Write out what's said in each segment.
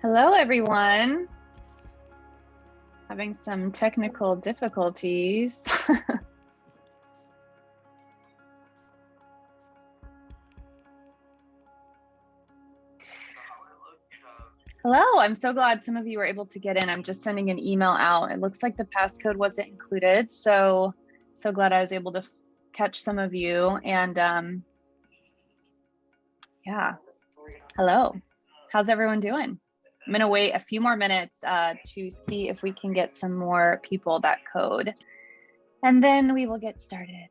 Hello, everyone. Having some technical difficulties. Hello, I'm so glad some of you were able to get in. I'm just sending an email out. It looks like the passcode wasn't included, so glad I was able to catch some of you. And yeah, hello. How's everyone doing? I'm gonna wait a few more minutes to see if we can get some more people that code, and then we will get started.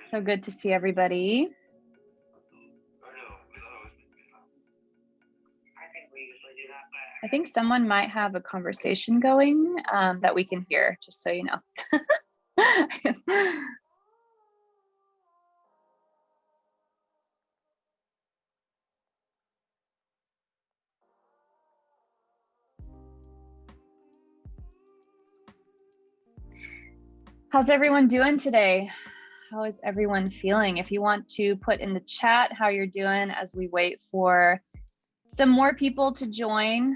So good to see everybody. I think someone might have a conversation going that we can hear, just so you know. How's everyone doing today? How is everyone feeling? If you want to put in the chat how you're doing as we wait for some more people to join.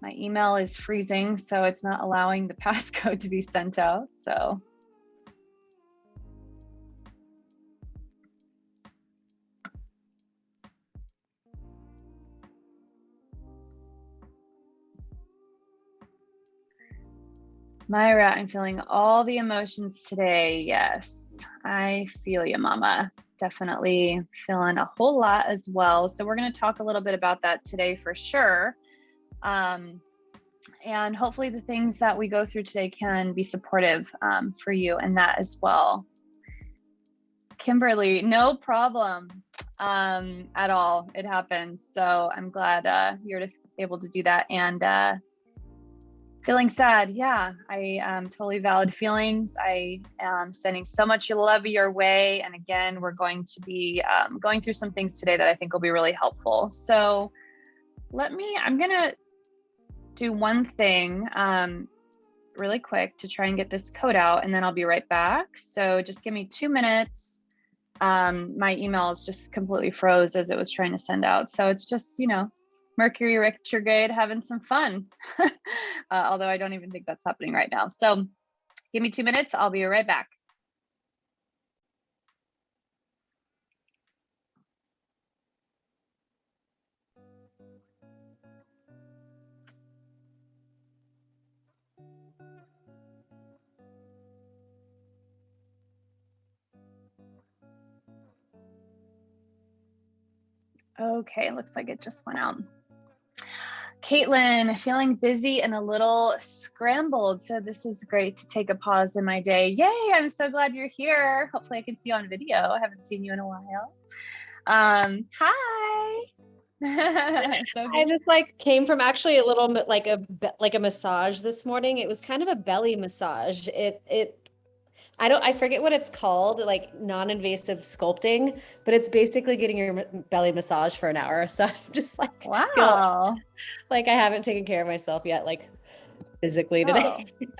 My email is freezing, so it's not allowing the passcode to be sent out. So Myra, I'm feeling all the emotions today. Yes, I feel you, Mama. Definitely feeling a whole lot as well. So we're going to talk a little bit about that today for sure. And hopefully the things that we go through today can be supportive for you and that as well. Kimberly, no problem at all. It happens. So I'm glad you're able to do that. And feeling sad. Yeah, I totally valid feelings. I am sending so much love your way. And again, we're going to be going through some things today that I think will be really helpful. So I'm going to do one thing really quick to try and get this code out, and then I'll be right back. So just give me 2 minutes. My email is just completely froze as it was trying to send out. So it's just, Mercury retrograde, having some fun. Although I don't even think that's happening right now. So give me 2 minutes. I'll be right back. Okay, looks like it just went out. Caitlin, feeling busy and a little scrambled. So this is great to take a pause in my day. Yay, I'm so glad you're here. Hopefully I can see you on video. I haven't seen you in a while. Hi. I just came from actually a little bit like a massage this morning. It was kind of a belly massage. I forget what it's called, like non-invasive sculpting, but it's basically getting your belly massage for an hour. So I'm just wow, feel like I haven't taken care of myself yet, physically today. It's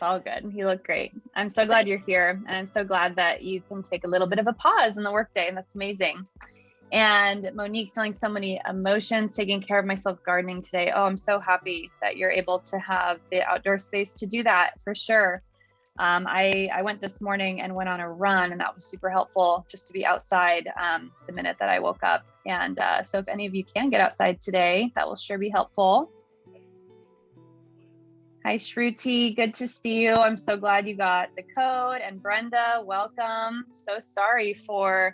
all good. You look great. I'm so glad you're here. And I'm so glad that you can take a little bit of a pause in the workday. And that's amazing. And Monique, feeling so many emotions, taking care of myself, gardening today. Oh, I'm so happy that you're able to have the outdoor space to do that for sure. I went this morning and went on a run, and that was super helpful just to be outside the minute that I woke up. And so if any of you can get outside today, that will sure be helpful. Hi, Shruti. Good to see you. I'm so glad you got the code. And Brenda, welcome. So sorry for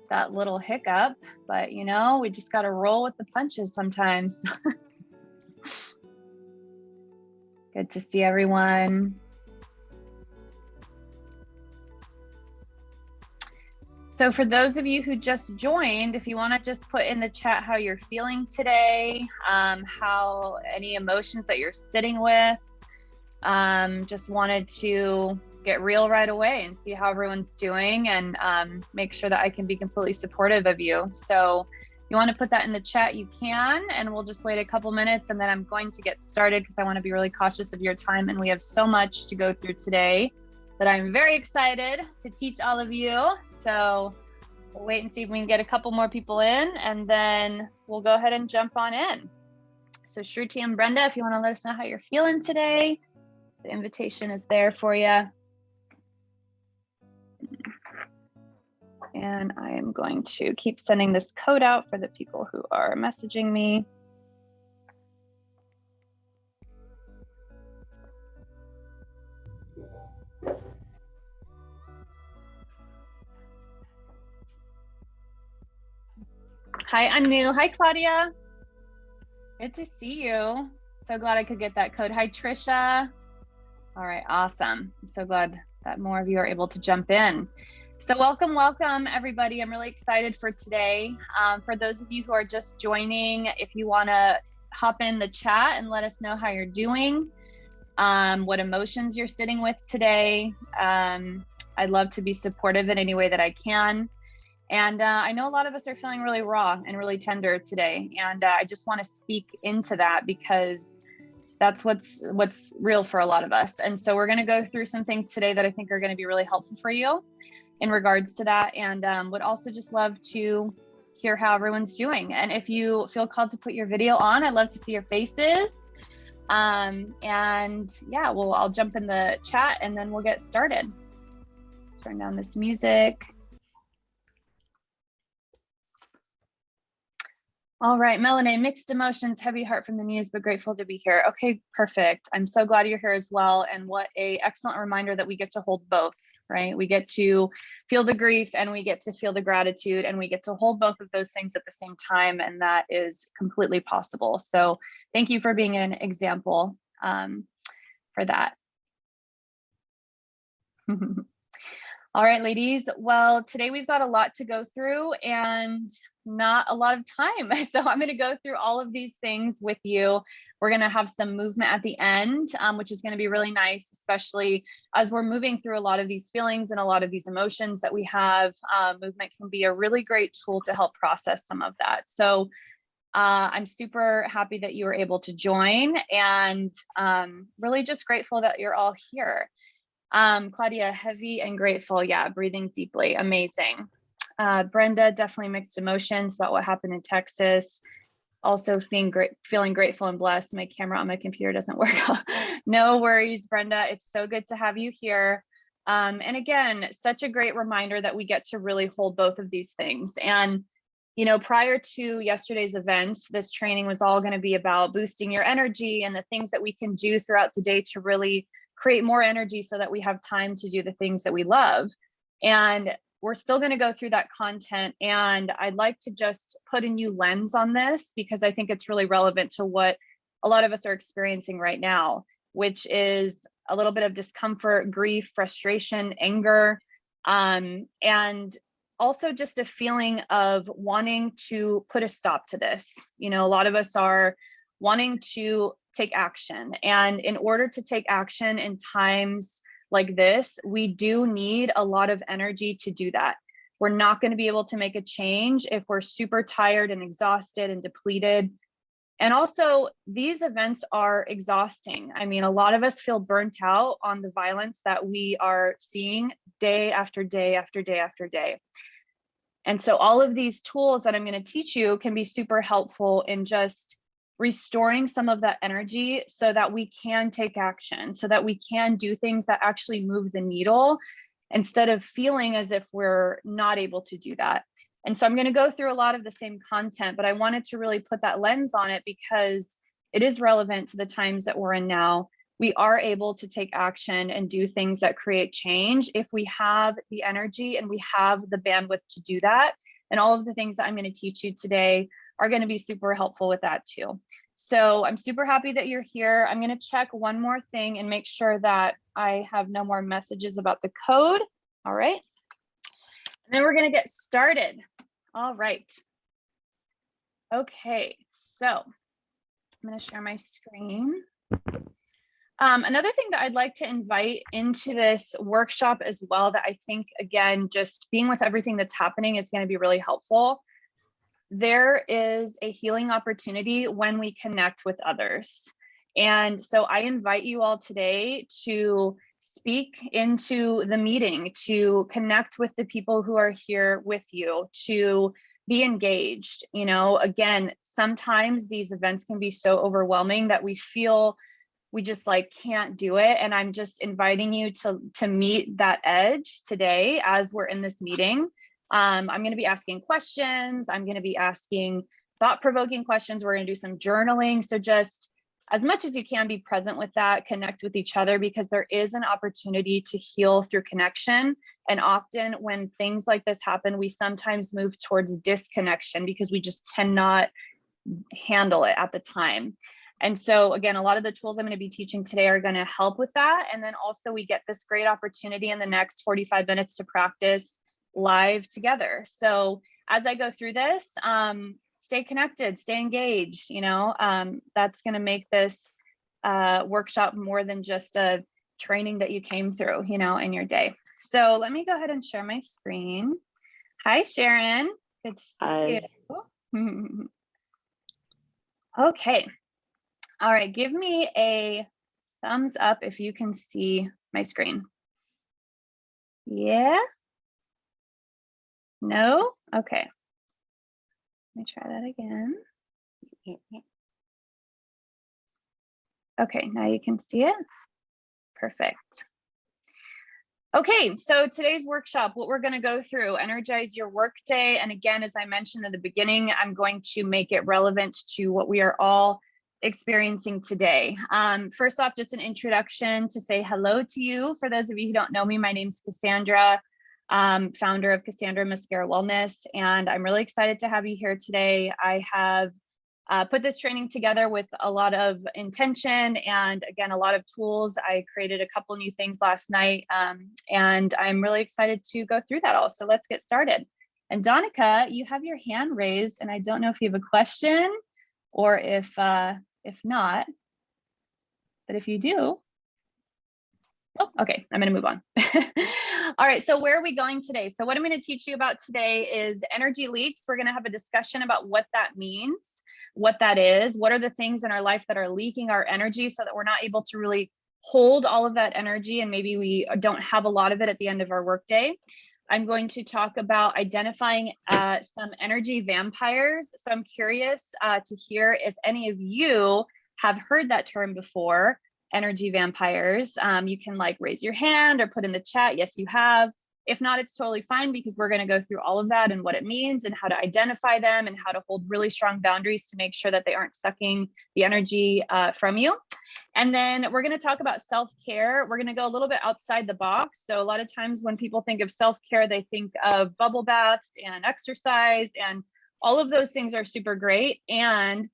that little hiccup, but we just got to roll with the punches sometimes. Good to see everyone. So for those of you who just joined, if you want to just put in the chat how you're feeling today, how any emotions that you're sitting with, just wanted to get real right away and see how everyone's doing and make sure that I can be completely supportive of you. So if you want to put that in the chat, you can, and we'll just wait a couple minutes and then I'm going to get started because I want to be really cautious of your time, and we have so much to go through today that I'm very excited to teach all of you. So We'll wait and see if we can get a couple more people in, and then we'll go ahead and jump on in. So Shruti and Brenda, if you want to let us know how you're feeling today, the invitation is there for you. And I am going to keep sending this code out for the people who are messaging me. Hi, I'm new. Hi, Claudia. Good to see you. So glad I could get that code. Hi, Trisha. All right, awesome. I'm so glad that more of you are able to jump in. So welcome, everybody. I'm really excited for today. For those of you who are just joining, if you want to hop in the chat and let us know how you're doing, what emotions you're sitting with today. I'd love to be supportive in any way that I can. And I know a lot of us are feeling really raw and really tender today. And I just want to speak into that because that's what's real for a lot of us. And so we're going to go through some things today that I think are going to be really helpful for you in regards to that. And would also just love to hear how everyone's doing. And if you feel called to put your video on, I'd love to see your faces. And yeah, I'll jump in the chat and then we'll get started. Turn down this music. All right, Melanie, mixed emotions, heavy heart from the news, but grateful to be here. Okay, perfect. I'm so glad you're here as well. And what an excellent reminder that we get to hold both, right? We get to feel the grief and we get to feel the gratitude and we get to hold both of those things at the same time. And that is completely possible. So thank you for being an example for that. All right, ladies. Well, today we've got a lot to go through and not a lot of time. So I'm going to go through all of these things with you. We're going to have some movement at the end, which is going to be really nice, especially as we're moving through a lot of these feelings and a lot of these emotions that we have. Movement can be a really great tool to help process some of that. So I'm super happy that you were able to join and really just grateful that you're all here. Claudia, heavy and grateful. Yeah, breathing deeply. Amazing. Brenda, definitely mixed emotions about what happened in Texas. Also feeling grateful and blessed. My camera on my computer doesn't work. No worries, Brenda. It's so good to have you here. And again, such a great reminder that we get to really hold both of these things. And, you know, prior to yesterday's events, this training was all going to be about boosting your energy and the things that we can do throughout the day to really create more energy so that we have time to do the things that we love. And we're still going to go through that content. And I'd like to just put a new lens on this because I think it's really relevant to what a lot of us are experiencing right now, which is a little bit of discomfort, grief, frustration, anger, and also just a feeling of wanting to put a stop to this. You know, a lot of us are wanting to take action. And in order to take action in times like this, we do need a lot of energy to do that. We're not going to be able to make a change if we're super tired and exhausted and depleted. And also, these events are exhausting. I mean, a lot of us feel burnt out on the violence that we are seeing day after day after day after day. And so all of these tools that I'm going to teach you can be super helpful in just restoring some of that energy so that we can take action, so that we can do things that actually move the needle instead of feeling as if we're not able to do that. And so I'm going to go through a lot of the same content, but I wanted to really put that lens on it because it is relevant to the times that we're in now. We are able to take action and do things that create change if we have the energy and we have the bandwidth to do that. And all of the things that I'm going to teach you today are going to be super helpful with that too. So I'm super happy that you're here. I'm going to check one more thing and make sure that I have no more messages about the code. All right. And then we're going to get started. All right. Okay, so I'm going to share my screen. Another thing that I'd like to invite into this workshop as well that I think, again, just being with everything that's happening is going to be really helpful. There is a healing opportunity when we connect with others. And so I invite you all today to speak into the meeting, to connect with the people who are here with you, to be engaged. You know, again, sometimes these events can be so overwhelming that we feel we just like can't do it. And I'm just inviting you to meet that edge today as we're in this meeting. I'm going to be asking questions. I'm going to be asking thought-provoking questions. We're going to do some journaling. So just as much as you can, be present with that, connect with each other, because there is an opportunity to heal through connection. And often when things like this happen, we sometimes move towards disconnection because we just cannot handle it at the time. And so again, a lot of the tools I'm going to be teaching today are going to help with that. And then also we get this great opportunity in the next 45 minutes to practice live together. So as I go through this, stay connected, stay engaged, you know, that's going to make this workshop more than just a training that you came through, you know, in your day. So let me go ahead and share my screen. Hi, Sharon. Good to see you. Okay. All right. Give me a thumbs up if you can see my screen. Yeah? No? Okay. Let me try that again. Okay, now you can see it. Perfect. Okay, so today's workshop, what we're going to go through, energize your workday. And again, as I mentioned in the beginning, I'm going to make it relevant to what we are all experiencing today. First off, just an introduction to say hello to you. For those of you who don't know me, my name's Cassandra, founder of Cassandra Mascara Wellness, and I'm really excited to have you here today. I have put this training together with a lot of intention and again, a lot of tools. I created a couple new things last night, and I'm really excited to go through that all. So let's get started. And Donica, you have your hand raised, and I don't know if you have a question or if not, but if you do, oh, okay, I'm going to move on. All right, so where are we going today? So what I'm going to teach you about today is energy leaks. We're going to have a discussion about what that means, what that is, what are the things in our life that are leaking our energy so that we're not able to really hold all of that energy, and maybe we don't have a lot of it at the end of our workday. I'm going to talk about identifying some energy vampires. So I'm curious to hear if any of you have heard that term before, energy vampires. You can like raise your hand or put in the chat, yes, you have. If not, it's totally fine, because we're going to go through all of that and what it means and how to identify them and how to hold really strong boundaries to make sure that they aren't sucking the energy from you. And then we're going to talk about self-care. We're going to go a little bit outside the box. So a lot of times when people think of self-care, they think of bubble baths and exercise, and all of those things are super great. And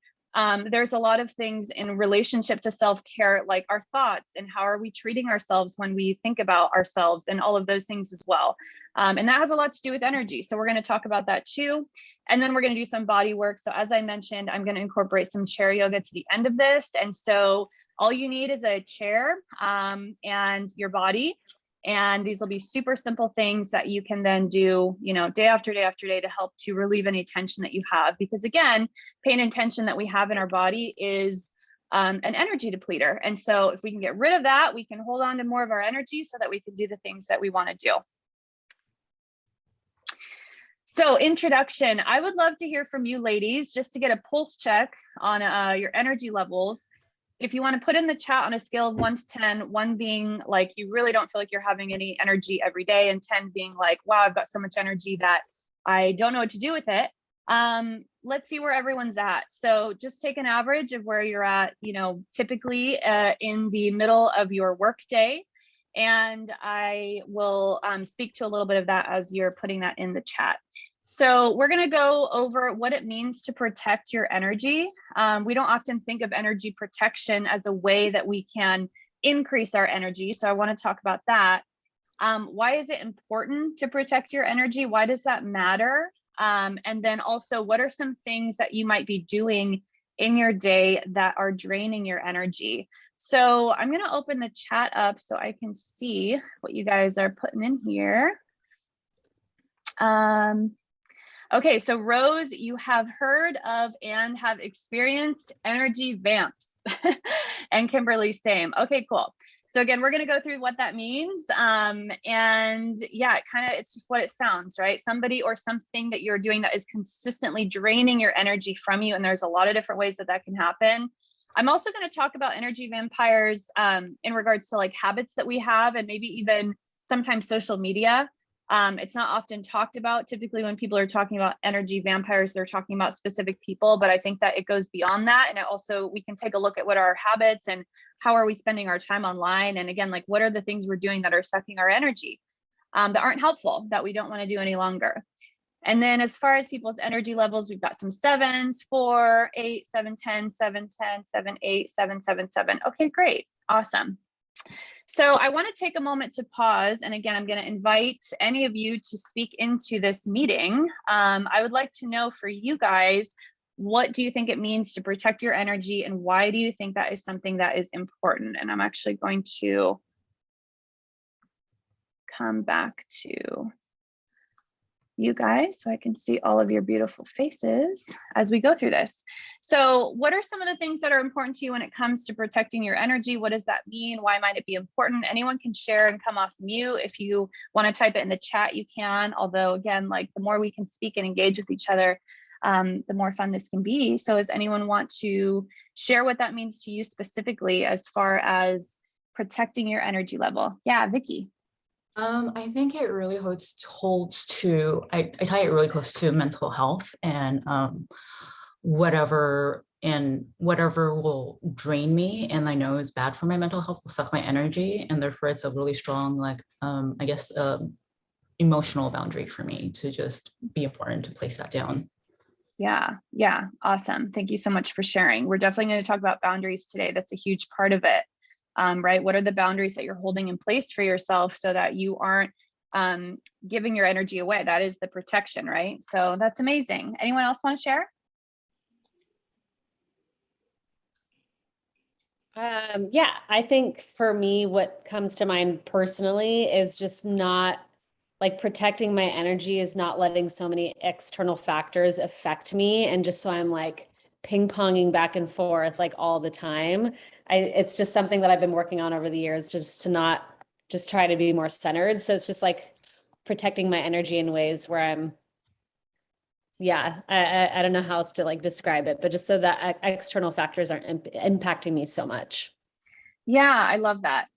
there's a lot of things in relationship to self-care, like our thoughts and how are we treating ourselves when we think about ourselves and all of those things as well. And that has a lot to do with energy. So we're going to talk about that too. And then we're going to do some body work. So as I mentioned, I'm going to incorporate some chair yoga to the end of this. And so all you need is a chair and your body. And these will be super simple things that you can then do, you know, day after day after day to help to relieve any tension that you have. Because again, pain and tension that we have in our body is an energy depleter. And so if we can get rid of that, we can hold on to more of our energy so that we can do the things that we want to do. So introduction, I would love to hear from you ladies, just to get a pulse check on your energy levels. If you want to put in the chat on a scale of 1 to 10, 1 being like you really don't feel like you're having any energy every day, and 10 being like, wow, I've got so much energy that I don't know what to do with it. Let's see where everyone's at. So just take an average of where you're at, you know, typically in the middle of your work day. And I will speak to a little bit of that as you're putting that in the chat. So we're going to go over what it means to protect your energy. We don't often think of energy protection as a way that we can increase our energy. So I want to talk about that. Why is it important to protect your energy? Why does that matter? And then also, what are some things that you might be doing in your day that are draining your energy? So I'm going to open the chat up so I can see what you guys are putting in here. Okay, so Rose, you have heard of and have experienced energy vamps. And Kimberly, same. Okay, cool. So again, we're going to go through what that means. And yeah, it's just what it sounds, right? Somebody or something that you're doing that is consistently draining your energy from you. And there's a lot of different ways that that can happen. I'm also going to talk about energy vampires in regards to like habits that we have, and maybe even sometimes social media. It's not often talked about. Typically when people are talking about energy vampires, they're talking about specific people, but I think that it goes beyond that. And it also, we can take a look at what are our habits and how are we spending our time online? And again, like what are the things we're doing that are sucking our energy that aren't helpful, that we don't want to do any longer? And then as far as people's energy levels, we've got some 7s, 4, 8, 7, 10, 7, 10, 7, 8, 7, 7, 7. Okay, great. Awesome. So I want to take a moment to pause. And again, I'm going to invite any of you to speak into this meeting. I would like to know for you guys, what do you think it means to protect your energy, and why do you think that is something that is important? And I'm actually going to come back to you guys so I can see all of your beautiful faces as we go through this. So what are some of the things that are important to you when it comes to protecting your energy? What does that mean? Why might it be important? Anyone can share and come off mute. If you want to type it in the chat, you can. Although again, like the more we can speak and engage with each other, the more fun this can be. So does anyone want to share what that means to you specifically as far as protecting your energy level? Yeah, Vicky. I think it really holds to, I tie it really close to mental health, and whatever will drain me and I know is bad for my mental health will suck my energy, and therefore it's a really strong, like, I guess, emotional boundary for me to just be important to place that down. Yeah, awesome. Thank you so much for sharing. We're definitely going to talk about boundaries today. That's a huge part of it. Right? What are the boundaries that you're holding in place for yourself so that you aren't giving your energy away? That is the protection, right? So that's amazing. Anyone else want to share? Yeah, I think for me, what comes to mind personally is just not like protecting my energy is not letting so many external factors affect me. And just so I'm like ping-ponging back and forth like all the time. It's just something that I've been working on over the years, just to not just try to be more centered. So it's just like protecting my energy in ways where I'm, yeah, I don't know how else to like describe it, but just so that external factors aren't impacting me so much. Yeah, I love that.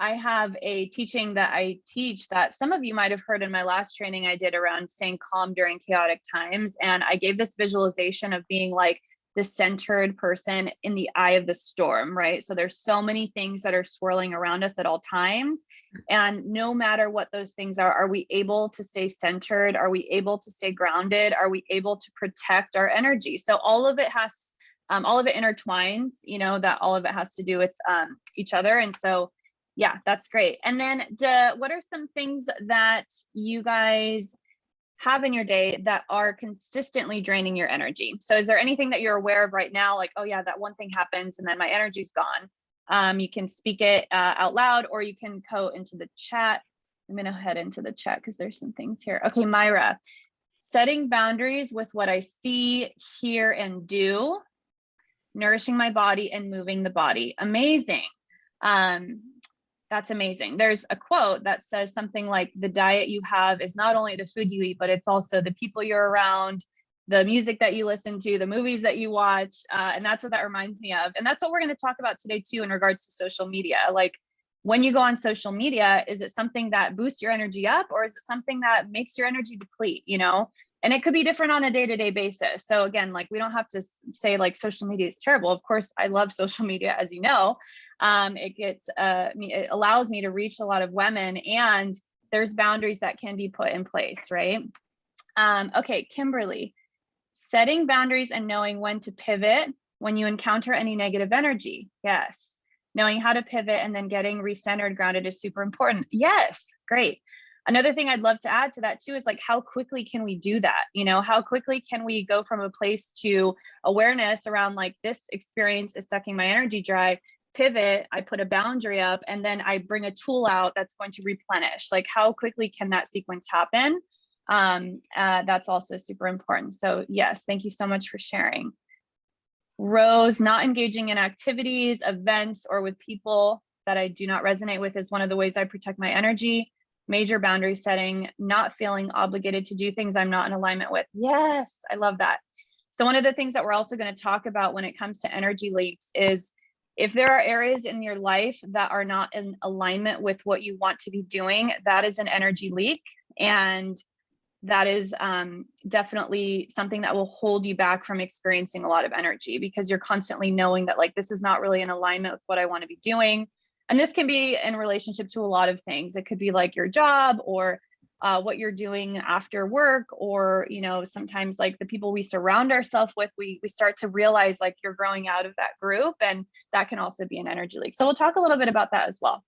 I have a teaching that I teach that some of you might have heard in my last training I did around staying calm during chaotic times. And I gave this visualization of being like the centered person in the eye of the storm, right? So there's so many things that are swirling around us at all times. And no matter what those things are we able to stay centered? Are we able to stay grounded? Are we able to protect our energy? So all of it intertwines, you know, that all of it has to do with each other. And so, yeah, that's great. And then what are some things that you guys have in your day that are consistently draining your energy? So is there anything that you're aware of right now? Like, oh yeah, that one thing happens and then my energy's gone. You can speak it out loud, or you can go into the chat. I'm going to head into the chat because there's some things here. Okay, Myra, setting boundaries with what I see, hear, and do, nourishing my body and moving the body. Amazing. That's amazing. There's a quote that says something like, the diet you have is not only the food you eat, but it's also the people you're around, the music that you listen to, the movies that you watch. And that's what that reminds me of. And that's what we're going to talk about today too, in regards to social media. Like when you go on social media, is it something that boosts your energy up, or is it something that makes your energy deplete, you know? And it could be different on a day-to-day basis. So again, like we don't have to say like social media is terrible. Of course, I love social media, as you know. It allows me to reach a lot of women, and there's boundaries that can be put in place, right? Okay, Kimberly, setting boundaries and knowing when to pivot when you encounter any negative energy. Yes. Knowing how to pivot and then getting recentered, grounded is super important. Yes, great. Another thing I'd love to add to that too is like, how quickly can we do that? You know, how quickly can we go from a place to awareness around like, this experience is sucking my energy dry, pivot, I put a boundary up, and then I bring a tool out that's going to replenish. Like how quickly can that sequence happen? That's also super important. So yes, thank you so much for sharing. Rose, not engaging in activities, events, or with people that I do not resonate with is one of the ways I protect my energy. Major boundary setting, not feeling obligated to do things I'm not in alignment with. Yes, I love that. So one of the things that we're also going to talk about when it comes to energy leaks is if there are areas in your life that are not in alignment with what you want to be doing, that is an energy leak. And that is definitely something that will hold you back from experiencing a lot of energy, because you're constantly knowing that like, this is not really in alignment with what I want to be doing. And this can be in relationship to a lot of things. It could be like your job, or what you're doing after work, or, you know, sometimes like the people we surround ourselves with, we start to realize like you're growing out of that group, and that can also be an energy leak. So we'll talk a little bit about that as well.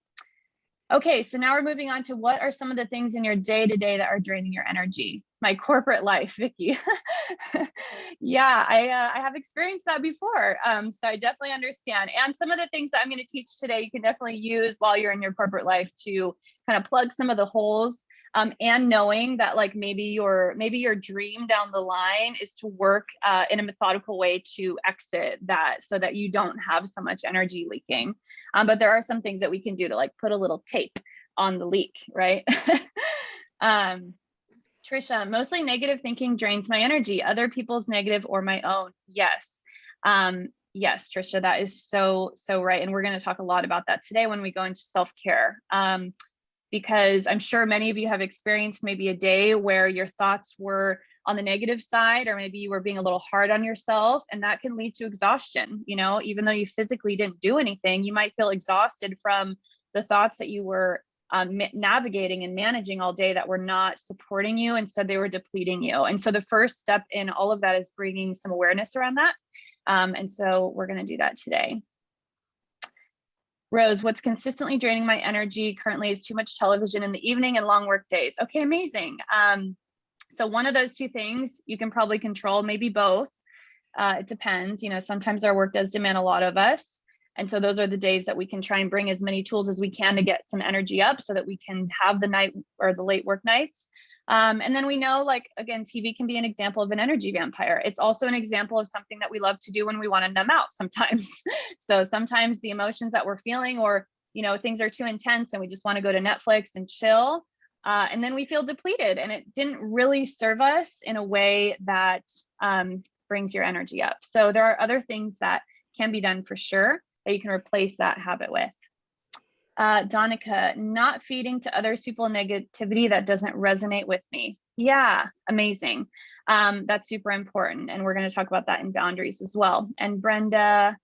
Okay, so now we're moving on to what are some of the things in your day-to-day that are draining your energy? My corporate life, Vicky. Yeah, I have experienced that before. So I definitely understand. And some of the things that I'm going to teach today, you can definitely use while you're in your corporate life to kind of plug some of the holes. And knowing that like maybe your dream down the line is to work in a methodical way to exit that, so that you don't have so much energy leaking. But there are some things that we can do to like put a little tape on the leak, right? Trisha, mostly negative thinking drains my energy, other people's negative or my own. Yes. Yes, Trisha, that is so right. And we're going to talk a lot about that today when we go into self-care. Because I'm sure many of you have experienced maybe a day where your thoughts were on the negative side, or maybe you were being a little hard on yourself, and that can lead to exhaustion. You know, even though you physically didn't do anything, you might feel exhausted from the thoughts that you were navigating and managing all day that were not supporting you. Instead, they were depleting you. And so the first step in all of that is bringing some awareness around that. And so we're going to do that today. Rose, what's consistently draining my energy currently is too much television in the evening and long work days. Okay, amazing. So one of those two things you can probably control, maybe both. It depends. You know, sometimes our work does demand a lot of us. And so those are the days that we can try and bring as many tools as we can to get some energy up, so that we can have the night or the late work nights. And then we know, like, again, TV can be an example of an energy vampire. It's also an example of something that we love to do when we want to numb out sometimes. So sometimes the emotions that we're feeling, or, you know, things are too intense and we just want to go to Netflix and chill. And then we feel depleted, and it didn't really serve us in a way that brings your energy up. So there are other things that can be done for sure that you can replace that habit with. Donica, not feeding to others people negativity that doesn't resonate with me. Yeah, amazing. That's super important. And we're going to talk about that in boundaries as well. And Brenda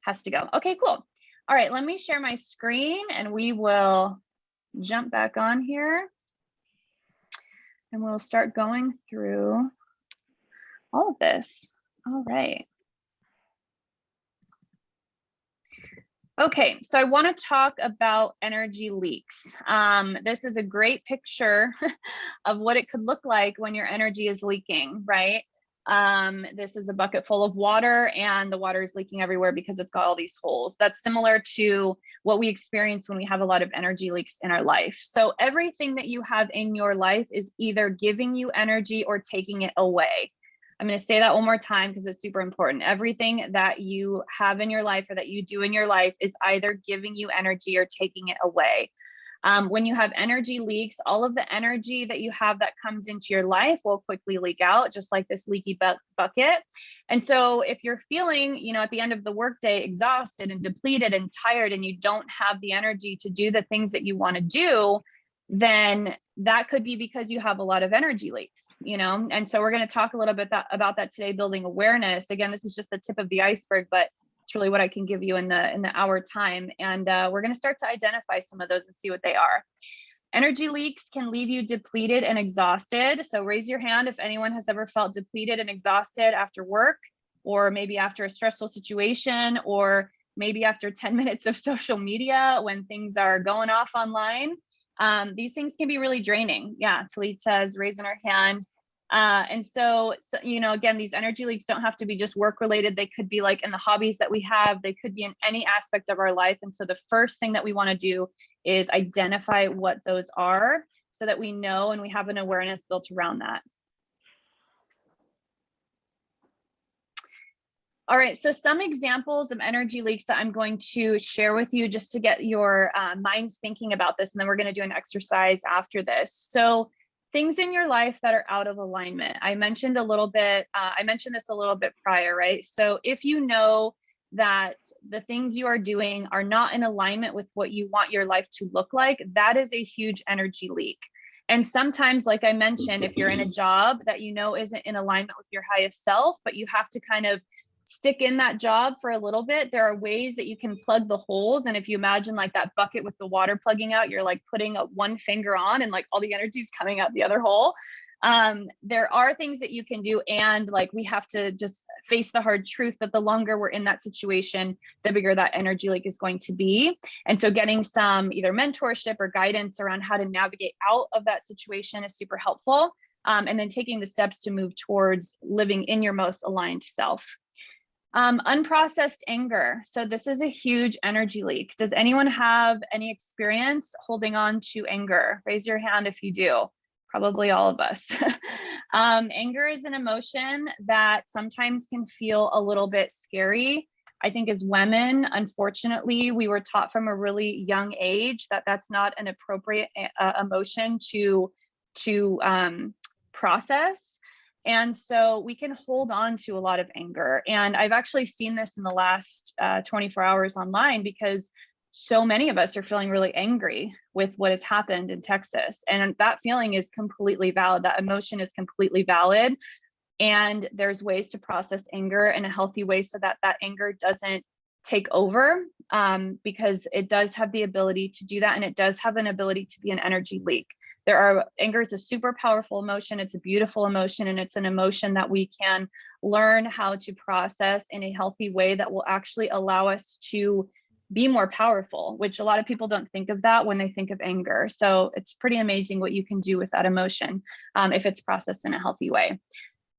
has to go. Okay, cool. All right, let me share my screen and we will jump back on here. And we'll start going through all of this. All right. Okay, so I want to talk about energy leaks. This is a great picture of what it could look like when your energy is leaking, right? This is a bucket full of water, and the water is leaking everywhere because it's got all these holes. That's similar to what we experience when we have a lot of energy leaks in our life. So everything that you have in your life is either giving you energy or taking it away. I'm going to say that one more time because it's super important. Everything that you have in your life or that you do in your life is either giving you energy or taking it away. When you have energy leaks, all of the energy that you have that comes into your life will quickly leak out, just like this leaky bucket. And so if you're feeling, you know, at the end of the workday, exhausted and depleted and tired, and you don't have the energy to do the things that you want to do, then that could be because you have a lot of energy leaks, you know? And so we're going to talk a little bit about that today, building awareness. Again, this is just the tip of the iceberg, but it's really what I can give you in the hour time. And we're going to start to identify some of those and see what they are. Energy leaks can leave you depleted and exhausted. So raise your hand if anyone has ever felt depleted and exhausted after work, or maybe after a stressful situation, or maybe after 10 minutes of social media when things are going off online. These things can be really draining. Yeah, Talita is raising her hand. And so, you know, again, these energy leaks don't have to be just work related. They could be like in the hobbies that we have. They could be in any aspect of our life. And so the first thing that we want to do is identify what those are so that we know and we have an awareness built around that. All right, so some examples of energy leaks that I'm going to share with you just to get your minds thinking about this, and then we're going to do an exercise after this. So things in your life that are out of alignment. I mentioned this a little bit prior, right? So if you know that the things you are doing are not in alignment with what you want your life to look like, that is a huge energy leak. And sometimes, like I mentioned, if you're in a job that you know isn't in alignment with your highest self, but you have to kind of stick in that job for a little bit, there are ways that you can plug the holes. And if you imagine like that bucket with the water plugging out, you're like putting one finger on and like all the energy is coming out the other hole. There are things that you can do. And like, we have to just face the hard truth that the longer we're in that situation, the bigger that energy leak is going to be. And so getting some either mentorship or guidance around how to navigate out of that situation is super helpful. And then taking the steps to move towards living in your most aligned self. Unprocessed anger. So this is a huge energy leak. Does anyone have any experience holding on to anger? Raise your hand if you do. Probably all of us. Anger is an emotion that sometimes can feel a little bit scary. I think as women, unfortunately, we were taught from a really young age that that's not an appropriate emotion to process. And so we can hold on to a lot of anger. And I've actually seen this in the last 24 hours online, because so many of us are feeling really angry with what has happened in Texas. And that feeling is completely valid. That emotion is completely valid. And there's ways to process anger in a healthy way so that that anger doesn't take over, because it does have the ability to do that. And it does have an ability to be an energy leak. Anger is a super powerful emotion. It's a beautiful emotion, and it's an emotion that we can learn how to process in a healthy way that will actually allow us to be more powerful, which a lot of people don't think of that when they think of anger. So it's pretty amazing what you can do with that emotion if it's processed in a healthy way.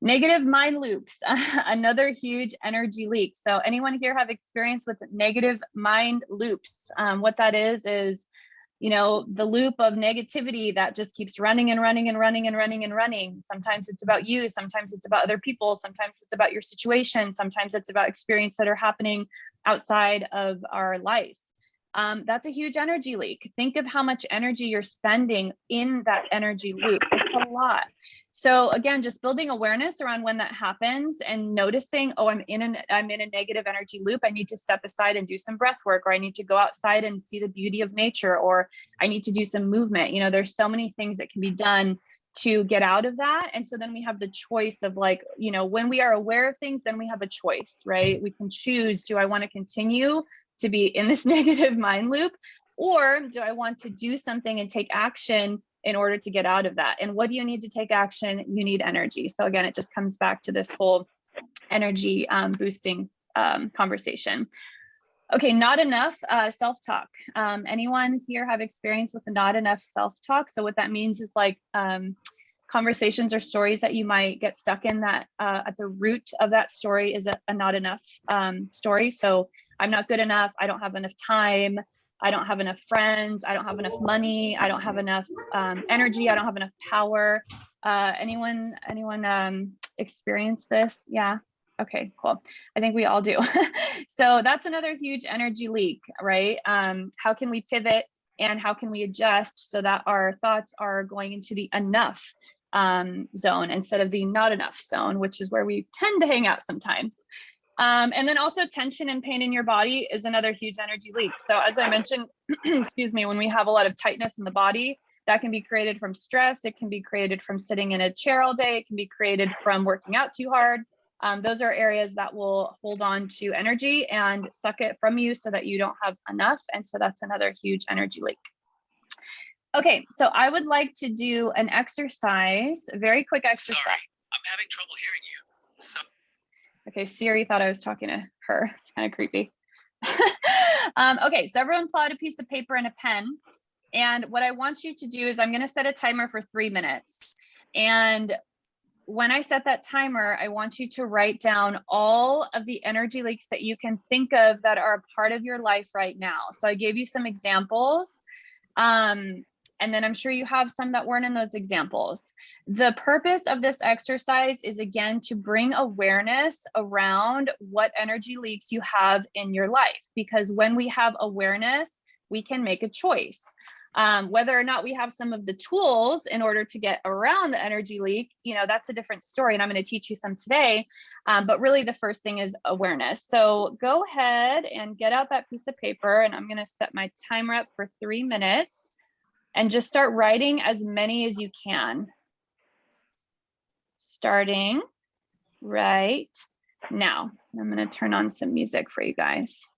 Negative mind loops, another huge energy leak. So anyone here have experience with negative mind loops? What that is, the loop of negativity that just keeps running and running and running and running and running. Sometimes it's about you, sometimes it's about other people, sometimes it's about your situation, sometimes it's about experiences that are happening outside of our life. That's a huge energy leak. Think of how much energy you're spending in that energy loop. It's a lot. So again, just building awareness around when that happens and noticing, oh, I'm in a negative energy loop. I need to step aside and do some breath work, or I need to go outside and see the beauty of nature, or I need to do some movement. There's so many things that can be done to get out of that. And so then we have the choice of when we are aware of things, then we have a choice, right? We can choose, do I want to continue to be in this negative mind loop, or do I want to do something and take action in order to get out of that? And what do you need to take action? You need energy. So again, it just comes back to this whole energy boosting conversation. Okay, not enough self-talk. Anyone here have experience with the not enough self-talk? So what that means is conversations or stories that you might get stuck in that at the root of that story is a not enough story. So I'm not good enough. I don't have enough time. I don't have enough friends. I don't have enough money. I don't have enough energy. I don't have enough power. Anyone experience this? Yeah. Okay, cool. I think we all do. So that's another huge energy leak, right? How can we pivot and how can we adjust so that our thoughts are going into the enough zone instead of the not enough zone, which is where we tend to hang out sometimes. And then also tension and pain in your body is another huge energy leak. So as I mentioned, excuse me, when we have a lot of tightness in the body, that can be created from stress. It can be created from sitting in a chair all day. It can be created from working out too hard. Those are areas that will hold on to energy and suck it from you so that you don't have enough. And so that's another huge energy leak. Okay, so I would like to do an exercise, a very quick exercise. Sorry, I'm having trouble hearing you. Okay, Siri thought I was talking to her. It's kind of creepy. Okay, so everyone pull out a piece of paper and a pen. And what I want you to do is I'm going to set a timer for 3 minutes. And when I set that timer, I want you to write down all of the energy leaks that you can think of that are a part of your life right now. So I gave you some examples. And then I'm sure you have some that weren't in those examples. The purpose of this exercise is, again, to bring awareness around what energy leaks you have in your life. Because when we have awareness, we can make a choice. Whether or not we have some of the tools in order to get around the energy leak, that's a different story. And I'm going to teach you some today. But really the first thing is awareness. So go ahead and get out that piece of paper, and I'm going to set my timer up for 3 minutes and just start writing as many as you can. Starting right now. I'm going to turn on some music for you guys.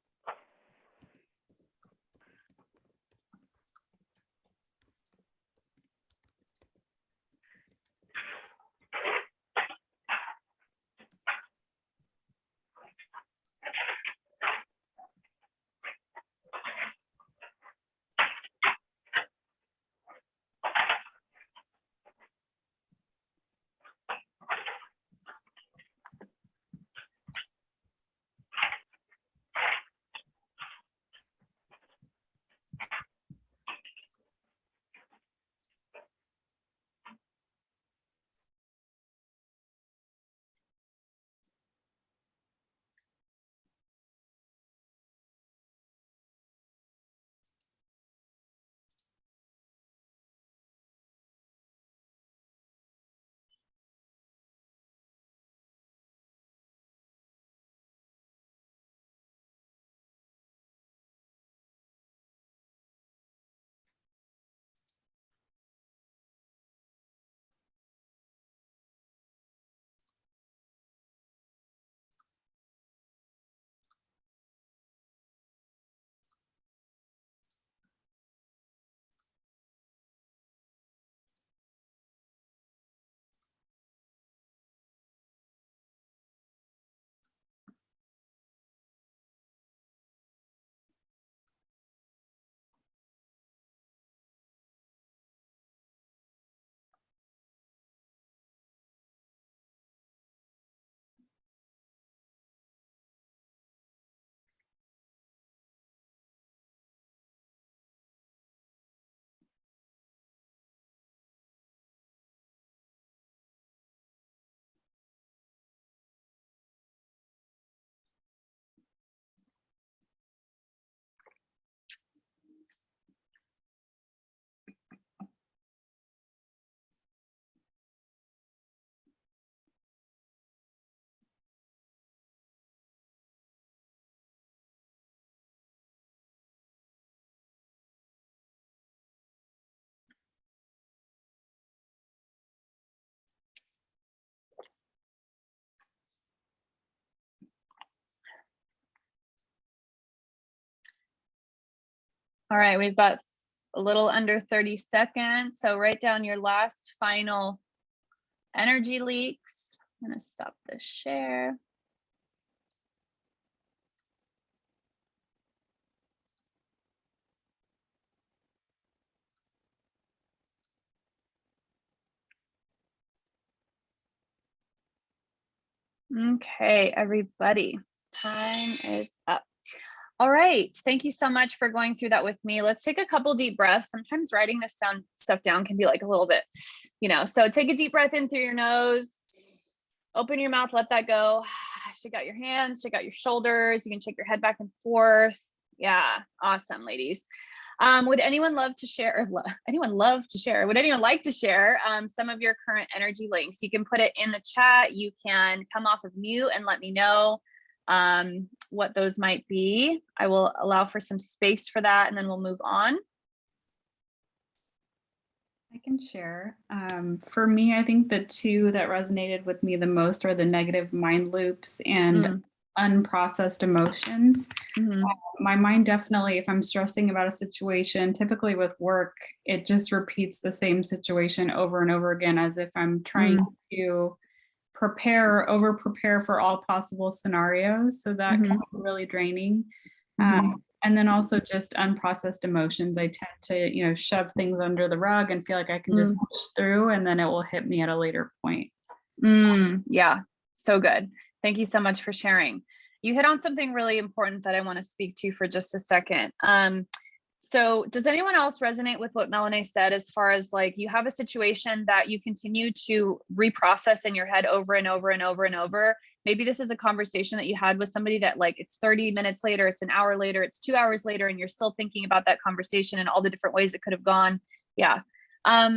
All right, we've got a little under 30 seconds. So write down your last final energy leaks. I'm going to stop the share. Okay, everybody, time is up. All right, thank you so much for going through that with me. Let's take a couple deep breaths. Sometimes writing this stuff down can be like a little bit, so take a deep breath in through your nose, open your mouth, let that go. Shake out your hands, shake out your shoulders. You can shake your head back and forth. Yeah, awesome, ladies. Would anyone love to share, would anyone like to share some of your current energy links? You can put it in the chat. You can come off of mute and let me know what those might be. I will allow for some space for that, and then we'll move on. I can share. For me, I think the two that resonated with me the most are the negative mind loops and unprocessed emotions. My mind definitely, if I'm stressing about a situation, typically with work, it just repeats the same situation over and over again, as if I'm trying to over prepare for all possible scenarios. So that can be really draining. And then also just unprocessed emotions. I tend to, shove things under the rug and feel like I can just push through, and then it will hit me at a later point. Yeah, so good. Thank you so much for sharing. You hit on something really important that I want to speak to for just a second. So does anyone else resonate with what Melanie said, as far as like, you have a situation that you continue to reprocess in your head over and over and over and over? Maybe this is a conversation that you had with somebody that, like, it's 30 minutes later, it's an hour later, it's 2 hours later, and you're still thinking about that conversation and all the different ways it could have gone. Yeah.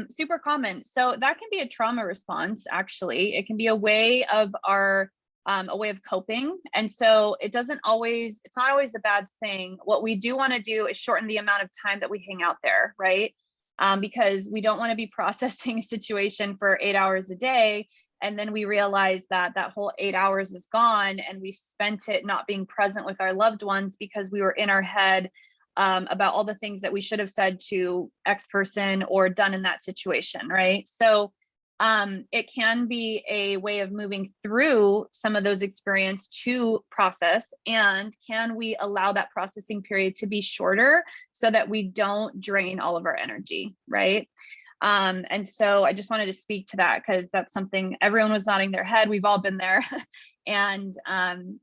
Super common. So that can be a trauma response. Actually, it can be a way of coping. And so it's not always a bad thing. What we do want to do is shorten the amount of time that we hang out there, right? Because we don't want to be processing a situation for 8 hours a day. And then we realize that that whole 8 hours is gone and we spent it not being present with our loved ones because we were in our head about all the things that we should have said to X person or done in that situation, right? So it can be a way of moving through some of those experiences to process. And can we allow that processing period to be shorter so that we don't drain all of our energy, right? And so I just wanted to speak to that because that's something everyone was nodding their head. We've all been there. And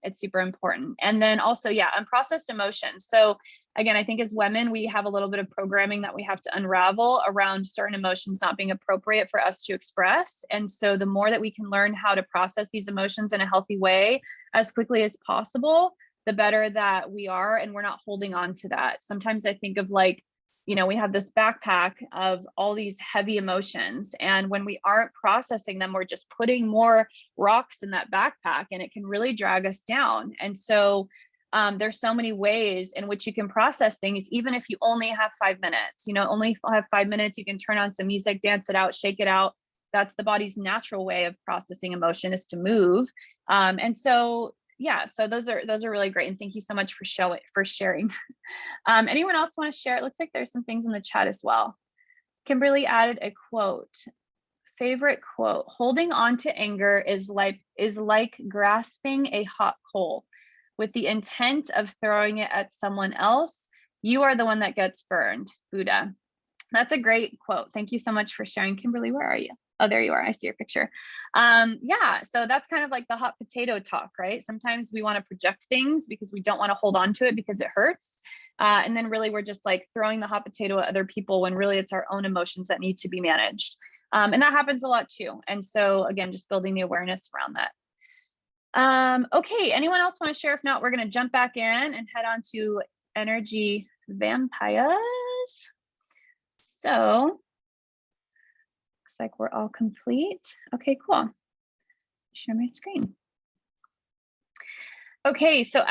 it's super important. And then also, yeah, unprocessed emotions. So again, I think as women, we have a little bit of programming that we have to unravel around certain emotions not being appropriate for us to express. And so the more that we can learn how to process these emotions in a healthy way as quickly as possible, the better that we are. And we're not holding on to that. Sometimes I think of like, we have this backpack of all these heavy emotions. And when we aren't processing them, we're just putting more rocks in that backpack and it can really drag us down. And so there's so many ways in which you can process things, even if you only have 5 minutes, only have 5 minutes, you can turn on some music, dance it out, shake it out. That's the body's natural way of processing emotion, is to move. And so, yeah, so those are really great. And thank you so much for sharing. Anyone else want to share? It looks like there's some things in the chat as well. Kimberly added a quote. Favorite quote: holding on to anger is like grasping a hot coal with the intent of throwing it at someone else. You are the one that gets burned. Buddha. That's a great quote. Thank you so much for sharing. Kimberly, where are you? Oh, there you are. I see your picture. Yeah, so that's kind of like the hot potato talk, right? Sometimes we want to project things because we don't want to hold on to it because it hurts. And then really we're just like throwing the hot potato at other people when really it's our own emotions that need to be managed. And that happens a lot too. And so again, just building the awareness around that. Okay, anyone else want to share? If not, we're going to jump back in and head on to energy vampires. So looks like we're all complete. Okay, cool. Share my screen. Okay, so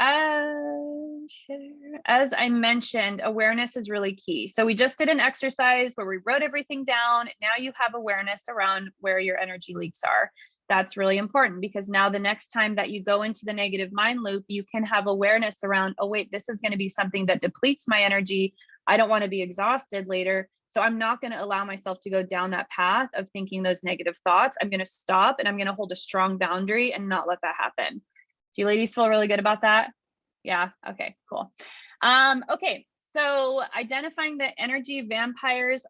as I mentioned, awareness is really key. So we just did an exercise where we wrote everything down. Now you have awareness around where your energy leaks are. That's really important because now the next time that you go into the negative mind loop, you can have awareness around, oh, wait, this is going to be something that depletes my energy. I don't want to be exhausted later. So I'm not going to allow myself to go down that path of thinking those negative thoughts. I'm going to stop and I'm going to hold a strong boundary and not let that happen. Do you ladies feel really good about that? Yeah. Okay, cool. Okay. So identifying the energy vampires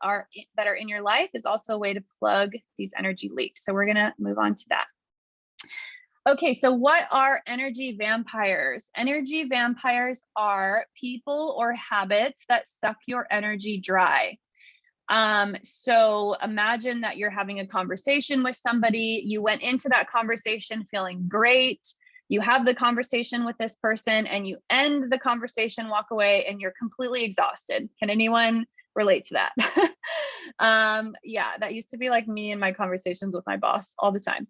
that are in your life is also a way to plug these energy leaks. So we're going to move on to that. Okay, so what are energy vampires? Energy vampires are people or habits that suck your energy dry. So imagine that you're having a conversation with somebody. You went into that conversation feeling great. You have the conversation with this person and you end the conversation, walk away, and you're completely exhausted. Can anyone relate to that? Yeah, that used to be like me in my conversations with my boss all the time.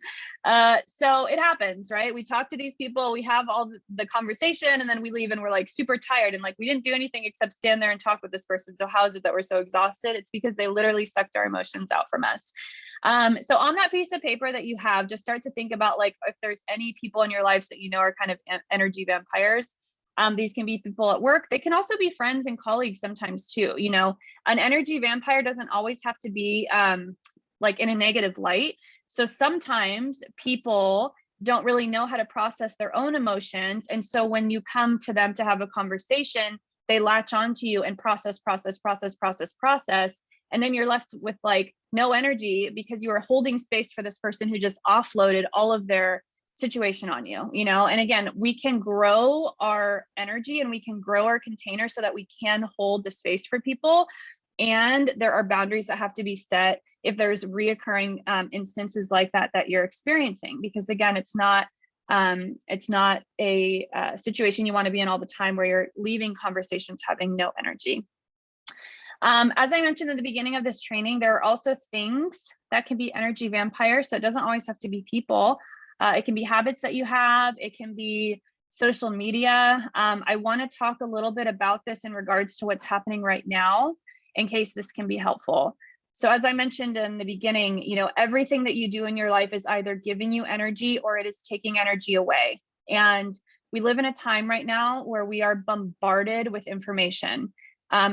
So it happens, right? We talk to these people, we have all the conversation, and then we leave and we're like super tired and like we didn't do anything except stand there and talk with this person. So how is it that we're so exhausted? It's because they literally sucked our emotions out from us. So on that piece of paper that you have, just start to think about like if there's any people in your lives that you know are kind of energy vampires. These can be people at work. They can also be friends and colleagues sometimes too. You know, an energy vampire doesn't always have to be like in a negative light. So sometimes people don't really know how to process their own emotions. And so when you come to them to have a conversation, they latch onto you and process. And then you're left with like no energy because you are holding space for this person who just offloaded all of their situation on you, you know? And again, we can grow our energy and we can grow our container so that we can hold the space for people. And there are boundaries that have to be set if there's reoccurring instances like that you're experiencing, because again, it's not a situation you want to be in all the time where you're leaving conversations having no energy. As I mentioned at the beginning of this training, there are also things that can be energy vampires. So it doesn't always have to be people. It can be habits that you have. It can be social media. I want to talk a little bit about this in regards to what's happening right now, in case this can be helpful. So as I mentioned in the beginning, you know, everything that you do in your life is either giving you energy or it is taking energy away. And we live in a time right now where we are bombarded with information.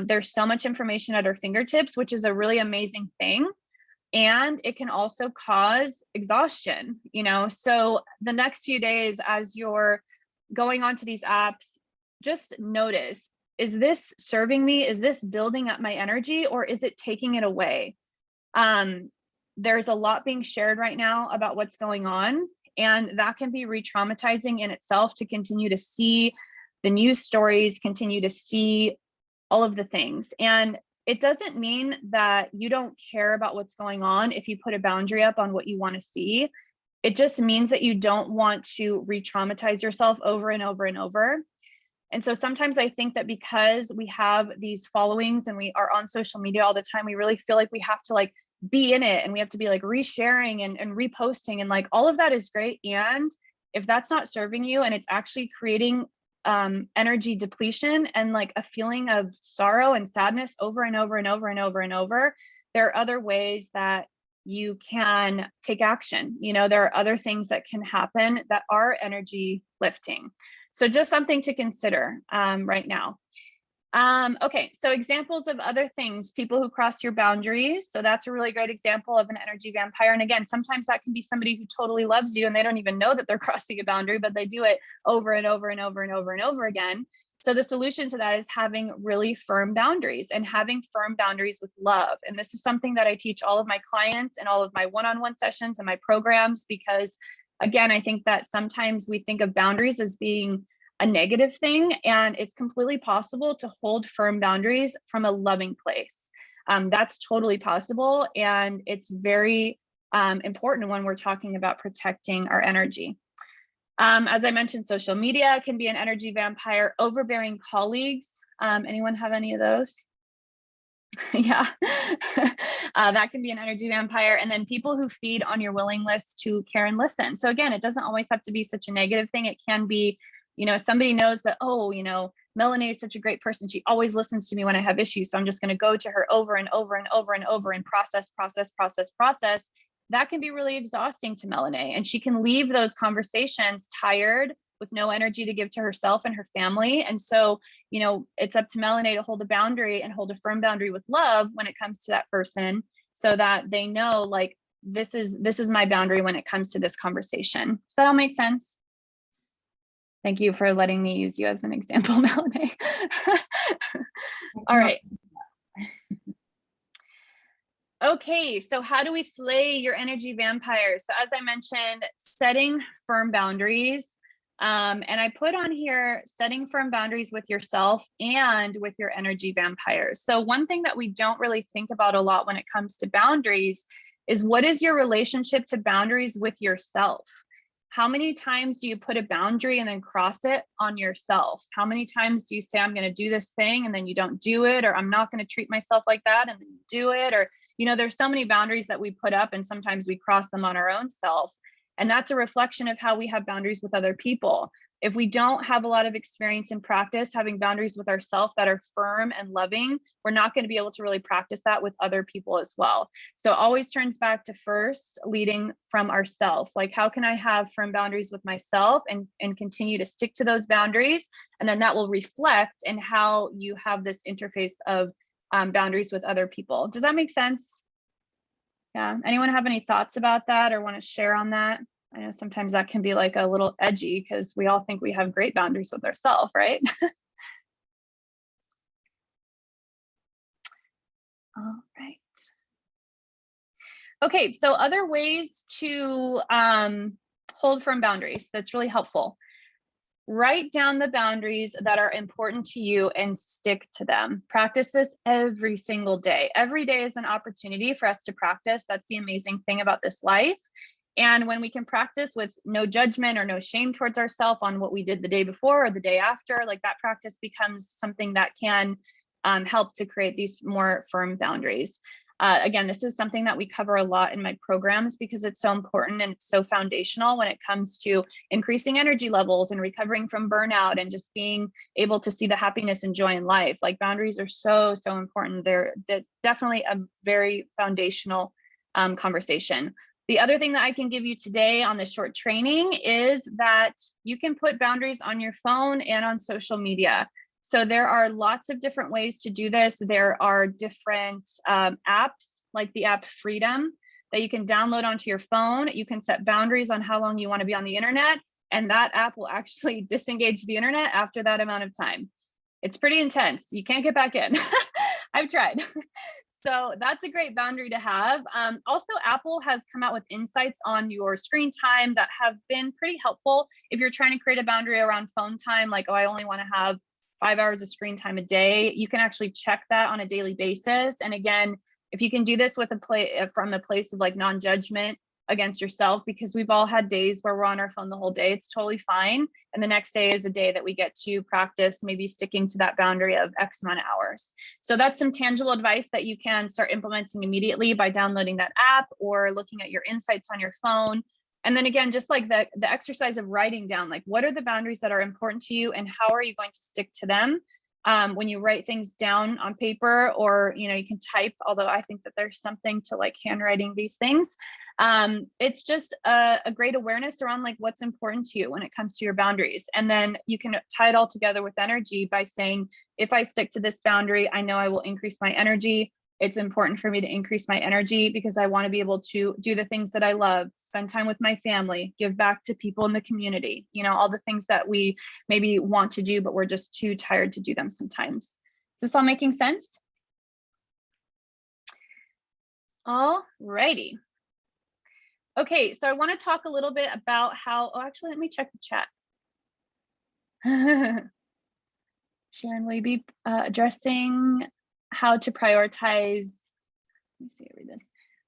There's so much information at our fingertips, which is a really amazing thing. And it can also cause exhaustion, you know? So the next few days, as you're going onto these apps, just notice, is this serving me? Is this building up my energy, or is it taking it away? There's a lot being shared right now about what's going on, and that can be re-traumatizing in itself to continue to see the news stories, continue to see all of the things. And it doesn't mean that you don't care about what's going on if you put a boundary up on what you want to see. It just means that you don't want to re-traumatize yourself over and over and over. And so sometimes I think that because we have these followings and we are on social media all the time, we really feel like we have to like be in it, and we have to be like resharing and reposting, and like all of that is great. And if that's not serving you and it's actually creating energy depletion and like a feeling of sorrow and sadness over and over and over and over and over, there are other ways that you can take action. You know, there are other things that can happen that are energy lifting. So just something to consider right now. Okay, so examples of other things, people who cross your boundaries. So that's a really great example of an energy vampire. And again, sometimes that can be somebody who totally loves you and they don't even know that they're crossing a boundary, but they do it over and over and over and over and over again. So the solution to that is having really firm boundaries and having firm boundaries with love. And this is something that I teach all of my clients and all of my one-on-one sessions and my programs, because again, I think that sometimes we think of boundaries as being a negative thing, and it's completely possible to hold firm boundaries from a loving place. That's totally possible, and it's very important when we're talking about protecting our energy. As I mentioned, social media can be an energy vampire. Overbearing colleagues. Anyone have any of those? Yeah, that can be an energy vampire. And then people who feed on your willingness to care and listen. So again, it doesn't always have to be such a negative thing. It can be, you know, somebody knows that, oh, you know, Melanie is such a great person. She always listens to me when I have issues. So I'm just going to go to her over and over and over and over and process. That can be really exhausting to Melanie. And she can leave those conversations tired with no energy to give to herself and her family. And so, you know, it's up to Melanie to hold a boundary and hold a firm boundary with love when it comes to that person, so that they know, like, this is my boundary when it comes to this conversation. Does that all make sense? Thank you for letting me use you as an example, Melanie. All right. Okay, so how do we slay your energy vampires? So as I mentioned, setting firm boundaries. And I put on here, setting firm boundaries with yourself and with your energy vampires. So one thing that we don't really think about a lot when it comes to boundaries is, what is your relationship to boundaries with yourself? How many times do you put a boundary and then cross it on yourself? How many times do you say, I'm going to do this thing, and then you don't do it? Or I'm not going to treat myself like that, and then you do it? Or, you know, there's so many boundaries that we put up, and sometimes we cross them on our own self. And that's a reflection of how we have boundaries with other people. If we don't have a lot of experience in practice having boundaries with ourselves that are firm and loving, we're not going to be able to really practice that with other people as well. So it always turns back to first leading from ourselves. Like, how can I have firm boundaries with myself and continue to stick to those boundaries? And then that will reflect in how you have this interface of boundaries with other people. Does that make sense? Yeah. Anyone have any thoughts about that or want to share on that? I know sometimes that can be like a little edgy because we all think we have great boundaries with ourselves, right? All right. Okay, so other ways to hold firm boundaries. That's really helpful. Write down the boundaries that are important to you and stick to them. Practice this every single day. Every day is an opportunity for us to practice. That's the amazing thing about this life. And when we can practice with no judgment or no shame towards ourselves on what we did the day before or the day after, like that practice becomes something that can help to create these more firm boundaries. Again, this is something that we cover a lot in my programs because it's so important and it's so foundational when it comes to increasing energy levels and recovering from burnout and just being able to see the happiness and joy in life. Like boundaries are so, so important. They're definitely a very foundational conversation. The other thing that I can give you today on this short training is that you can put boundaries on your phone and on social media. So there are lots of different ways to do this. There are different apps like the app Freedom that you can download onto your phone. You can set boundaries on how long you want to be on the internet, and that app will actually disengage the internet after that amount of time. It's pretty intense. You can't get back in. I've tried. So that's a great boundary to have. Also, Apple has come out with insights on your screen time that have been pretty helpful. If you're trying to create a boundary around phone time, like, oh, I only want to have 5 hours of screen time a day, you can actually check that on a daily basis. And again, if you can do this with from a place of like non-judgment against yourself, because we've all had days where we're on our phone the whole day, it's totally fine. And the next day is a day that we get to practice maybe sticking to that boundary of X amount of hours. So that's some tangible advice that you can start implementing immediately by downloading that app or looking at your insights on your phone. And then again, just like the exercise of writing down, like, what are the boundaries that are important to you and how are you going to stick to them? When you write things down on paper, or, you can type, although I think that there's something to like handwriting these things. It's just a great awareness around like what's important to you when it comes to your boundaries. And then you can tie it all together with energy by saying, if I stick to this boundary, I know I will increase my energy. It's important for me to increase my energy because I want to be able to do the things that I love, spend time with my family, give back to people in the community, all the things that we maybe want to do, but we're just too tired to do them sometimes. Is this all making sense? All righty. Okay, so I want to talk a little bit about how, actually, let me check the chat. Sharon, will you be addressing how to prioritize, let me see, read this.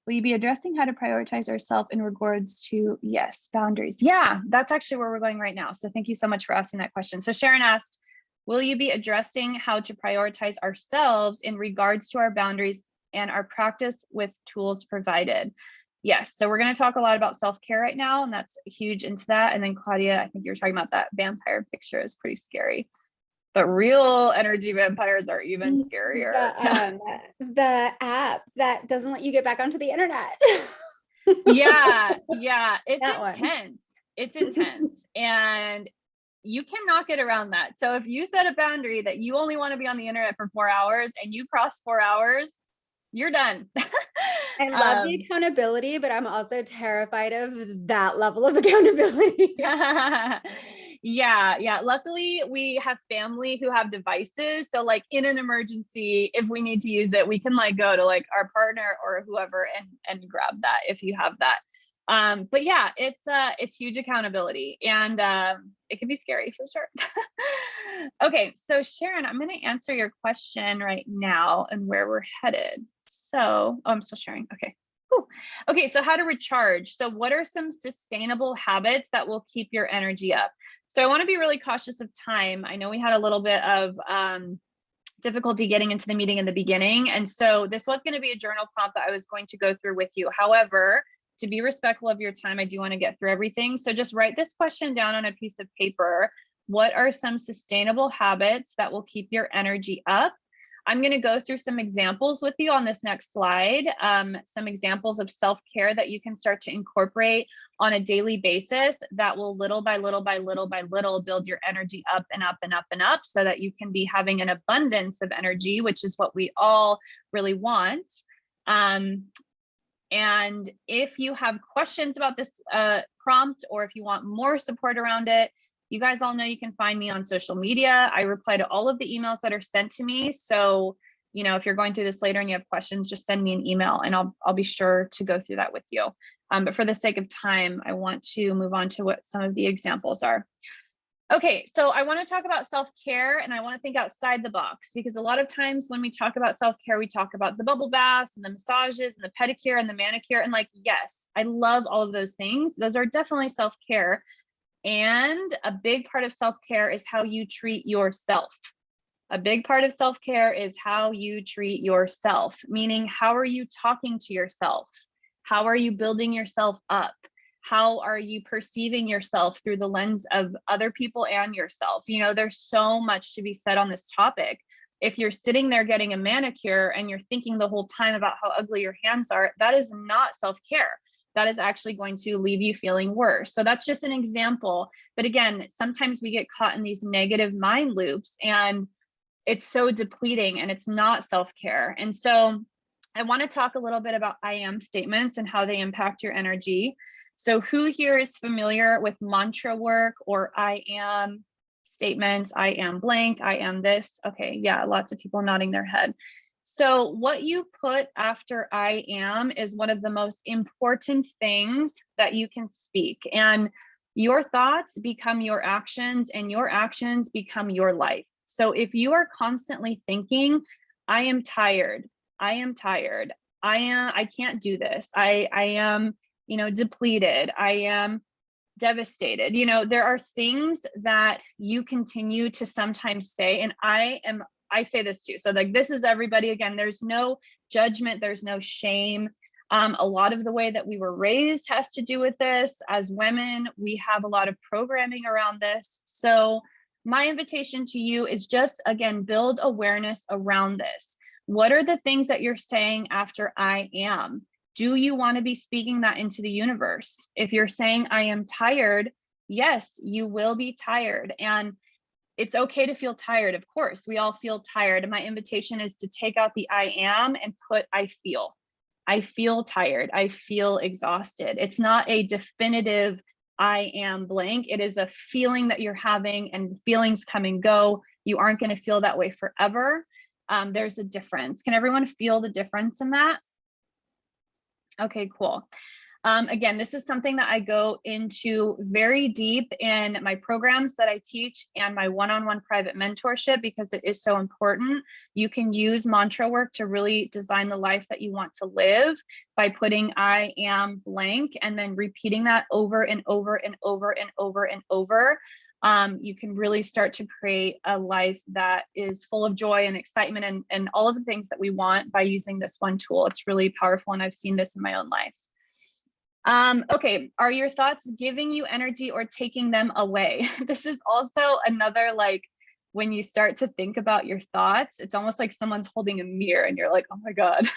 Will you be addressing how to prioritize ourselves in regards to, yes, boundaries? Yeah, that's actually where we're going right now. So thank you so much for asking that question. So Sharon asked, will you be addressing how to prioritize ourselves in regards to our boundaries and our practice with tools provided? Yes, so we're going to talk a lot about self-care right now, and that's huge into that. And then Claudia, I think you were talking about that vampire picture is pretty scary. But real energy vampires are even scarier. The app that doesn't let you get back onto the internet. Yeah, it's intense. It's intense. And you cannot get around that. So if you set a boundary that you only want to be on the internet for 4 hours and you cross 4 hours, you're done. I love the accountability, but I'm also terrified of that level of accountability. Yeah. Luckily, we have family who have devices. So like in an emergency, if we need to use it, we can like go to like our partner or whoever and grab that if you have that. But yeah, it's huge accountability, and it can be scary for sure. Okay, so Sharon, I'm going to answer your question right now and where we're headed. So, I'm still sharing. Okay. Whew. Okay, so how to recharge. So what are some sustainable habits that will keep your energy up? So I want to be really cautious of time. I know we had a little bit of difficulty getting into the meeting in the beginning. And so this was going to be a journal prompt that I was going to go through with you. However, to be respectful of your time, I do want to get through everything. So just write this question down on a piece of paper. What are some sustainable habits that will keep your energy up? I'm going to go through some examples with you on this next slide, some examples of self-care that you can start to incorporate on a daily basis that will little by little by little by little build your energy up and up and up and up so that you can be having an abundance of energy, which is what we all really want. And if you have questions about this prompt, or if you want more support around it, you guys all know you can find me on social media. I reply to all of the emails that are sent to me. So, if you're going through this later and you have questions, just send me an email and I'll be sure to go through that with you. But for the sake of time, I want to move on to what some of the examples are. Okay, so I want to talk about self-care, and I want to think outside the box, because a lot of times when we talk about self-care, we talk about the bubble baths and the massages and the pedicure and the manicure. And like, yes, I love all of those things. Those are definitely self-care. And a big part of self-care is how you treat yourself. A big part of self-care is how you treat yourself, meaning how are you talking to yourself? How are you building yourself up? How are you perceiving yourself through the lens of other people and yourself? You know, there's so much to be said on this topic. If you're sitting there getting a manicure and you're thinking the whole time about how ugly your hands are, that is not self-care. That is actually going to leave you feeling worse. So that's just an example. But again, sometimes we get caught in these negative mind loops, and it's so depleting, and it's not self-care. And so I want to talk a little bit about I am statements and how they impact your energy. So who here is familiar with mantra work or I am statements? I am blank, I am this. Okay, yeah, lots of people nodding their head. So what you put after I am is one of the most important things that you can speak. And your thoughts become your actions, and your actions become your life. So if you are constantly thinking, I am tired, I am tired, I can't do this, I am, you know, depleted, I am devastated. You know, there are things that you continue to sometimes say, and I say this too. So like, this is everybody. Again, there's no judgment, there's no shame. A lot of the way that we were raised has to do with this. As women, we have a lot of programming around this. So my invitation to you is just, again, build awareness around this. What are the things that you're saying after I am? Do you want to be speaking that into the universe? If you're saying I am tired, yes, you will be tired. And it's okay to feel tired. Of course, we all feel tired. And my invitation is to take out the I am and put I feel. I feel tired. I feel exhausted. It's not a definitive I am blank. It is a feeling that you're having, and feelings come and go. You aren't going to feel that way forever. There's a difference. Can everyone feel the difference in that? Okay, cool. Again, this is something that I go into very deep in my programs that I teach and my one-on-one private mentorship, because it is so important. You can use mantra work to really design the life that you want to live by putting I am blank and then repeating that over and over and over and over and over. You can really start to create a life that is full of joy and excitement and all of the things that we want by using this one tool. It's really powerful, and I've seen this in my own life. Okay, are your thoughts giving you energy or taking them away? This is also another, like, when you start to think about your thoughts, it's almost like someone's holding a mirror and you're like, oh my God,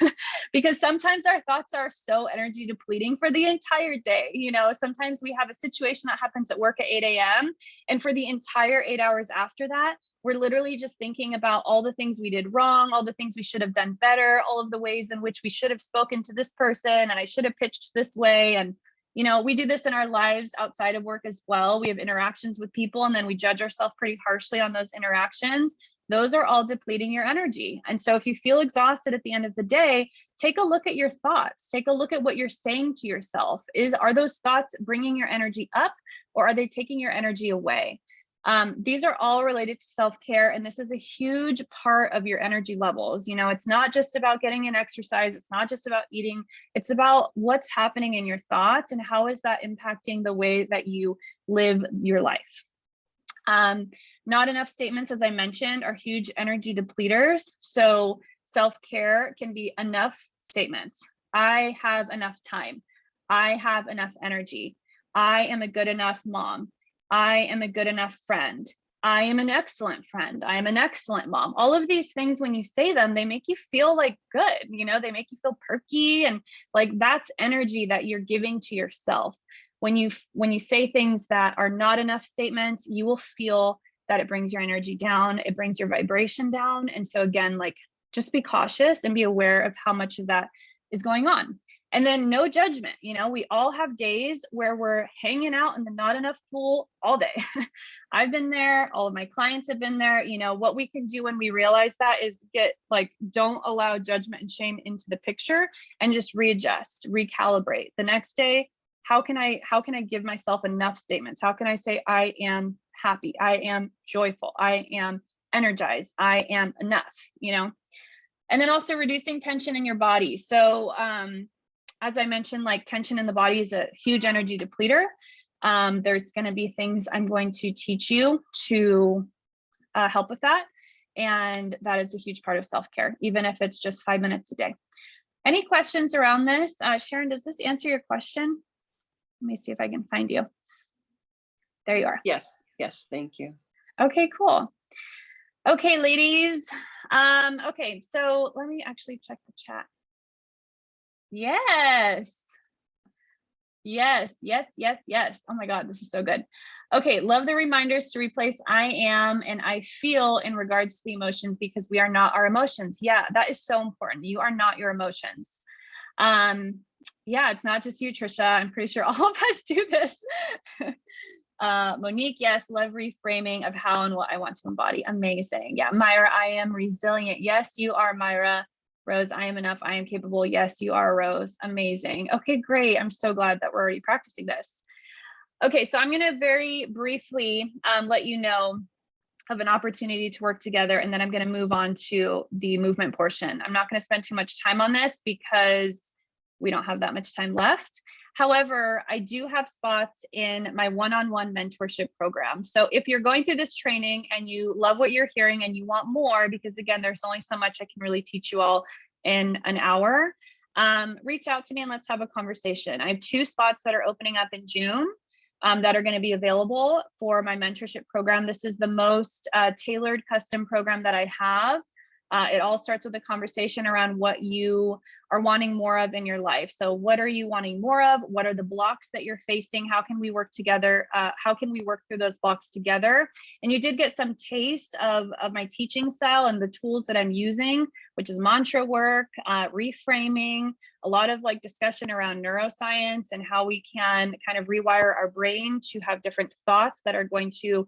because sometimes our thoughts are so energy depleting for the entire day. You know, sometimes we have a situation that happens at work at 8 a.m. and for the entire 8 hours after that, we're literally just thinking about all the things we did wrong, all the things we should have done better, all of the ways in which we should have spoken to this person and I should have pitched this way. And you know, we do this in our lives outside of work as well. We have interactions with people and then we judge ourselves pretty harshly on those interactions. Those are all depleting your energy. And so if you feel exhausted at the end of the day, take a look at your thoughts. Take a look at what you're saying to yourself. Are those thoughts bringing your energy up, or are they taking your energy away? These are all related to self-care, and this is a huge part of your energy levels. You know, it's not just about getting in exercise. It's not just about eating. It's about what's happening in your thoughts and how is that impacting the way that you live your life. Not enough statements, as I mentioned, are huge energy depleters. So self-care can be enough statements. I have enough time. I have enough energy. I am a good enough mom. I am a good enough friend. I am an excellent friend. I am an excellent mom. All of these things, when you say them, they make you feel like good, you know, they make you feel perky, and like that's energy that you're giving to yourself. When you say things that are not enough statements, you will feel that it brings your energy down. It brings your vibration down. And so again, like, just be cautious and be aware of how much of that is going on. And then no judgment. You know, we all have days where we're hanging out in the not enough pool all day. I've been there. All of my clients have been there. You know, what we can do when we realize that is don't allow judgment and shame into the picture, and just readjust, recalibrate. The next day, how can I give myself enough statements? How can I say, I am happy, I am joyful, I am energized, I am enough, you know? And then also reducing tension in your body. So, as I mentioned, like tension in the body is a huge energy depleter. There's going to be things I'm going to teach you to help with that. And that is a huge part of self-care, even if it's just 5 minutes a day. Any questions around this? Sharon, does this answer your question? Let me see if I can find you. There you are. Yes, thank you. Okay, cool. Okay, ladies. Okay, so let me actually check the chat. Yes. Oh my God, this is so good. Okay, love the reminders to replace I am and I feel in regards to the emotions, because we are not our emotions. Yeah, that is so important. You are not your emotions. Yeah, it's not just you, Trisha. I'm pretty sure all of us do this. Monique, yes, love reframing of how and what I want to embody. Amazing. Yeah, Myra, I am resilient. Yes, you are, Myra. Rose, I am enough. I am capable. Yes, you are, Rose. Amazing. Okay, great. I'm so glad that we're already practicing this. Okay, so I'm going to very briefly let you know of an opportunity to work together, and then I'm going to move on to the movement portion. I'm not going to spend too much time on this because we don't have that much time left. However, I do have spots in my one-on-one mentorship program. So if you're going through this training and you love what you're hearing and you want more, because again, there's only so much I can really teach you all in an hour, reach out to me and let's have a conversation. I have 2 spots that are opening up in June that are going to be available for my mentorship program. This is the most tailored custom program that I have. It all starts with a conversation around what you are wanting more of in your life. So what are you wanting more of? What are the blocks that you're facing? How can we work together? How can we work through those blocks together? And you did get some taste of my teaching style and the tools that I'm using, which is mantra work, reframing, a lot of like discussion around neuroscience and how we can kind of rewire our brain to have different thoughts that are going to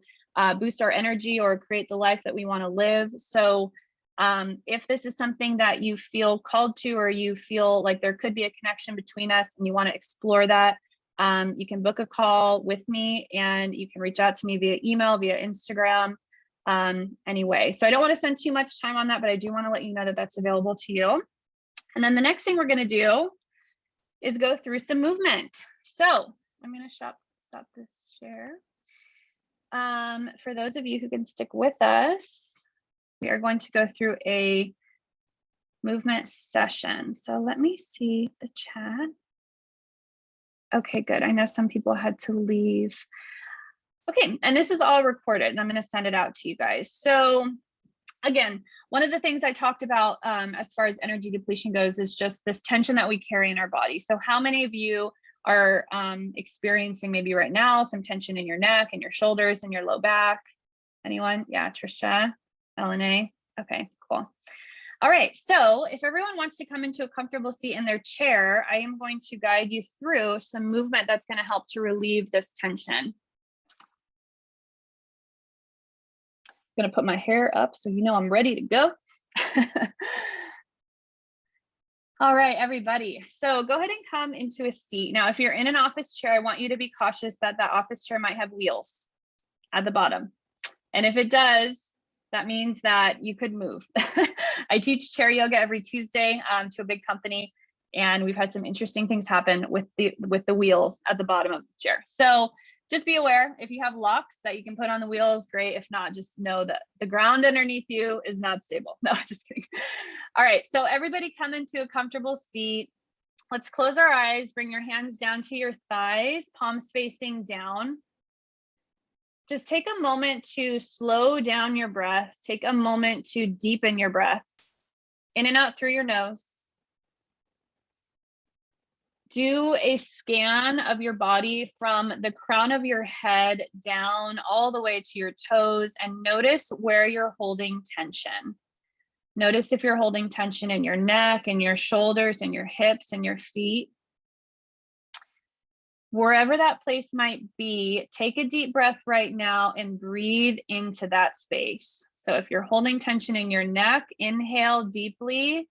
boost our energy or create the life that we want to live. So if this is something that you feel called to, or you feel like there could be a connection between us and you want to explore that, you can book a call with me and you can reach out to me via email, via Instagram, anyway. So I don't want to spend too much time on that, but I do want to let you know that that's available to you. And then the next thing we're going to do is go through some movement. So I'm going to stop this share. For those of you who can stick with us, we are going to go through a movement session. So let me see the chat. Okay, good. I know some people had to leave. Okay, and this is all recorded and I'm going to send it out to you guys. So again, one of the things I talked about as far as energy depletion goes is just this tension that we carry in our body. So how many of you are experiencing maybe right now some tension in your neck and your shoulders and your low back? Anyone? Yeah, Trisha. LNA. Okay, cool. All right, so if everyone wants to come into a comfortable seat in their chair, I am going to guide you through some movement that's going to help to relieve this tension. I'm going to put my hair up so you know I'm ready to go. All right, everybody. So go ahead and come into a seat. Now, if you're in an office chair, I want you to be cautious that that office chair might have wheels at the bottom. And if it does, that means that you could move. I teach chair yoga every Tuesday to a big company, and we've had some interesting things happen with the wheels at the bottom of the chair. So just be aware, if you have locks that you can put on the wheels, great. If not, just know that the ground underneath you is not stable. No, just kidding. All right, so everybody come into a comfortable seat. Let's close our eyes, bring your hands down to your thighs, palms facing down. Just take a moment to slow down your breath. Take a moment to deepen your breath. In and out through your nose. Do a scan of your body from the crown of your head down all the way to your toes and notice where you're holding tension. Notice if you're holding tension in your neck and your shoulders and your hips and your feet. Wherever that place might be, take a deep breath right now and breathe into that space. So if you're holding tension in your neck, inhale deeply.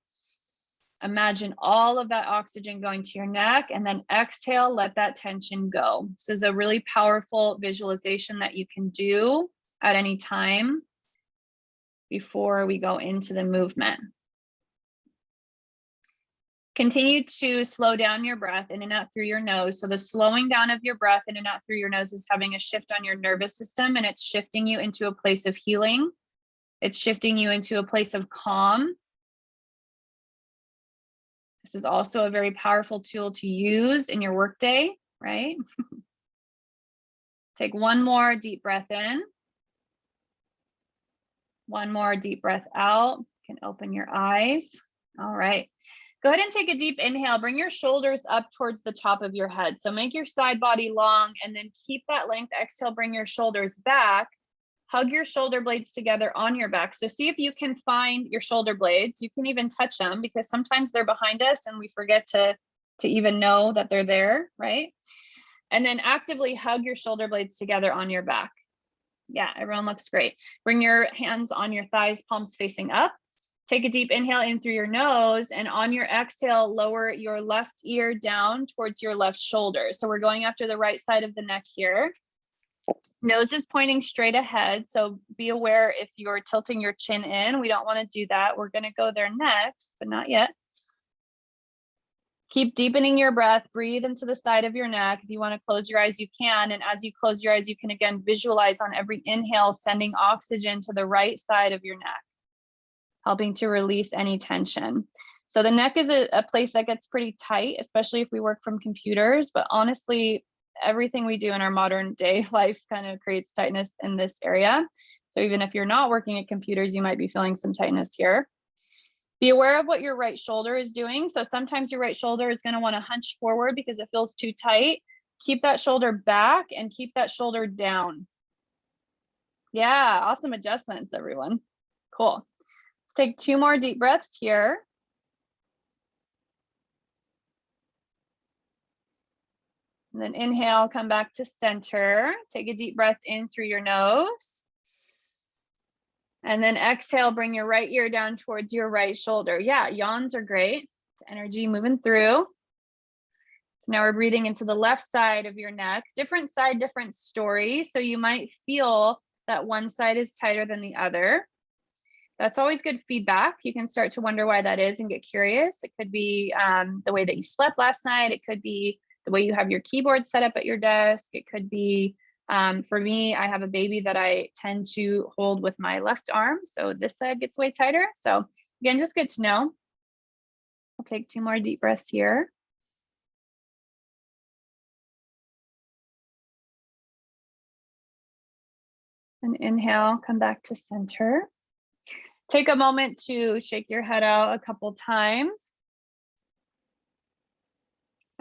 Imagine all of that oxygen going to your neck, and then exhale, let that tension go. This is a really powerful visualization that you can do at any time before we go into the movement. Continue to slow down your breath in and out through your nose. So the slowing down of your breath in and out through your nose is having a shift on your nervous system, and it's shifting you into a place of healing. It's shifting you into a place of calm. This is also a very powerful tool to use in your workday, right? Take one more deep breath in. One more deep breath out. You can open your eyes. All right. Go ahead and take a deep inhale. Bring your shoulders up towards the top of your head. So make your side body long and then keep that length. Exhale, bring your shoulders back. Hug your shoulder blades together on your back. So see if you can find your shoulder blades. You can even touch them because sometimes they're behind us and we forget to even know that they're there, right? And then actively hug your shoulder blades together on your back. Yeah, everyone looks great. Bring your hands on your thighs, palms facing up. Take a deep inhale in through your nose, and on your exhale, lower your left ear down towards your left shoulder. So we're going after the right side of the neck here. Nose is pointing straight ahead. So be aware if you're tilting your chin in, we don't want to do that. We're going to go there next, but not yet. Keep deepening your breath. Breathe into the side of your neck. If you want to close your eyes, you can. And as you close your eyes, you can again visualize on every inhale, sending oxygen to the right side of your neck, helping to release any tension. So the neck is a place that gets pretty tight, especially if we work from computers, but honestly, everything we do in our modern day life kind of creates tightness in this area. So even if you're not working at computers, you might be feeling some tightness here. Be aware of what your right shoulder is doing. So sometimes your right shoulder is going to want to hunch forward because it feels too tight. Keep that shoulder back and keep that shoulder down. Yeah, awesome adjustments, everyone. Cool. Let's take 2 more deep breaths here. And then inhale, come back to center. Take a deep breath in through your nose. And then exhale, bring your right ear down towards your right shoulder. Yeah, yawns are great. It's energy moving through. So now we're breathing into the left side of your neck. Different side, different story. So you might feel that one side is tighter than the other. That's always good feedback. You can start to wonder why that is and get curious. It could be the way that you slept last night. It could be the way you have your keyboard set up at your desk. It could be, for me, I have a baby that I tend to hold with my left arm. So this side gets way tighter. So again, just good to know. I'll take 2 more deep breaths here. And inhale, come back to center. Take a moment to shake your head out a couple times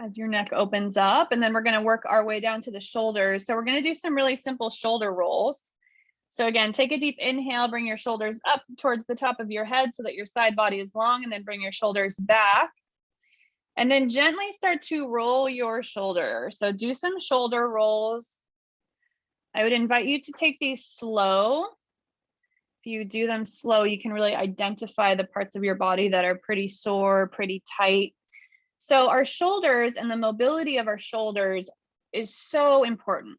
as your neck opens up, and then we're going to work our way down to the shoulders. So we're going to do some really simple shoulder rolls. So again, take a deep inhale, bring your shoulders up towards the top of your head so that your side body is long, and then bring your shoulders back. And then gently start to roll your shoulder. So do some shoulder rolls. I would invite you to take these slow. If you do them slow, you can really identify the parts of your body that are pretty sore, pretty tight. So our shoulders and the mobility of our shoulders is so important.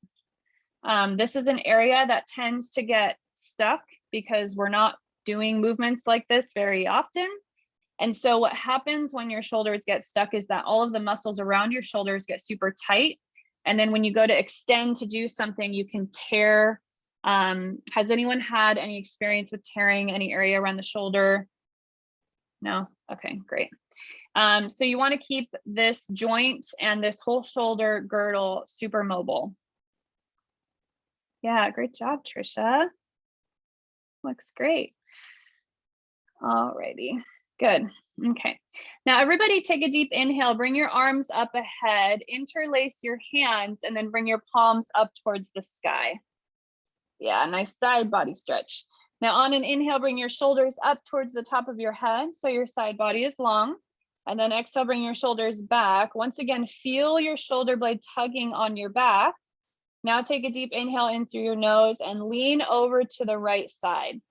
This is an area that tends to get stuck because we're not doing movements like this very often. And so what happens when your shoulders get stuck is that all of the muscles around your shoulders get super tight. And then when you go to extend to do something, you can tear. Has anyone had any experience with tearing any area around the shoulder? No? Okay, great. So you want to keep this joint and this whole shoulder girdle super mobile. Yeah, great job, Trisha. Looks great. All righty, good. Okay, now everybody take a deep inhale, bring your arms up ahead, interlace your hands, and then bring your palms up towards the sky. Yeah, nice side body stretch. Now on an inhale, bring your shoulders up towards the top of your head so your side body is long. And then exhale, bring your shoulders back. Once again, feel your shoulder blades hugging on your back. Now take a deep inhale in through your nose and lean over to the right side.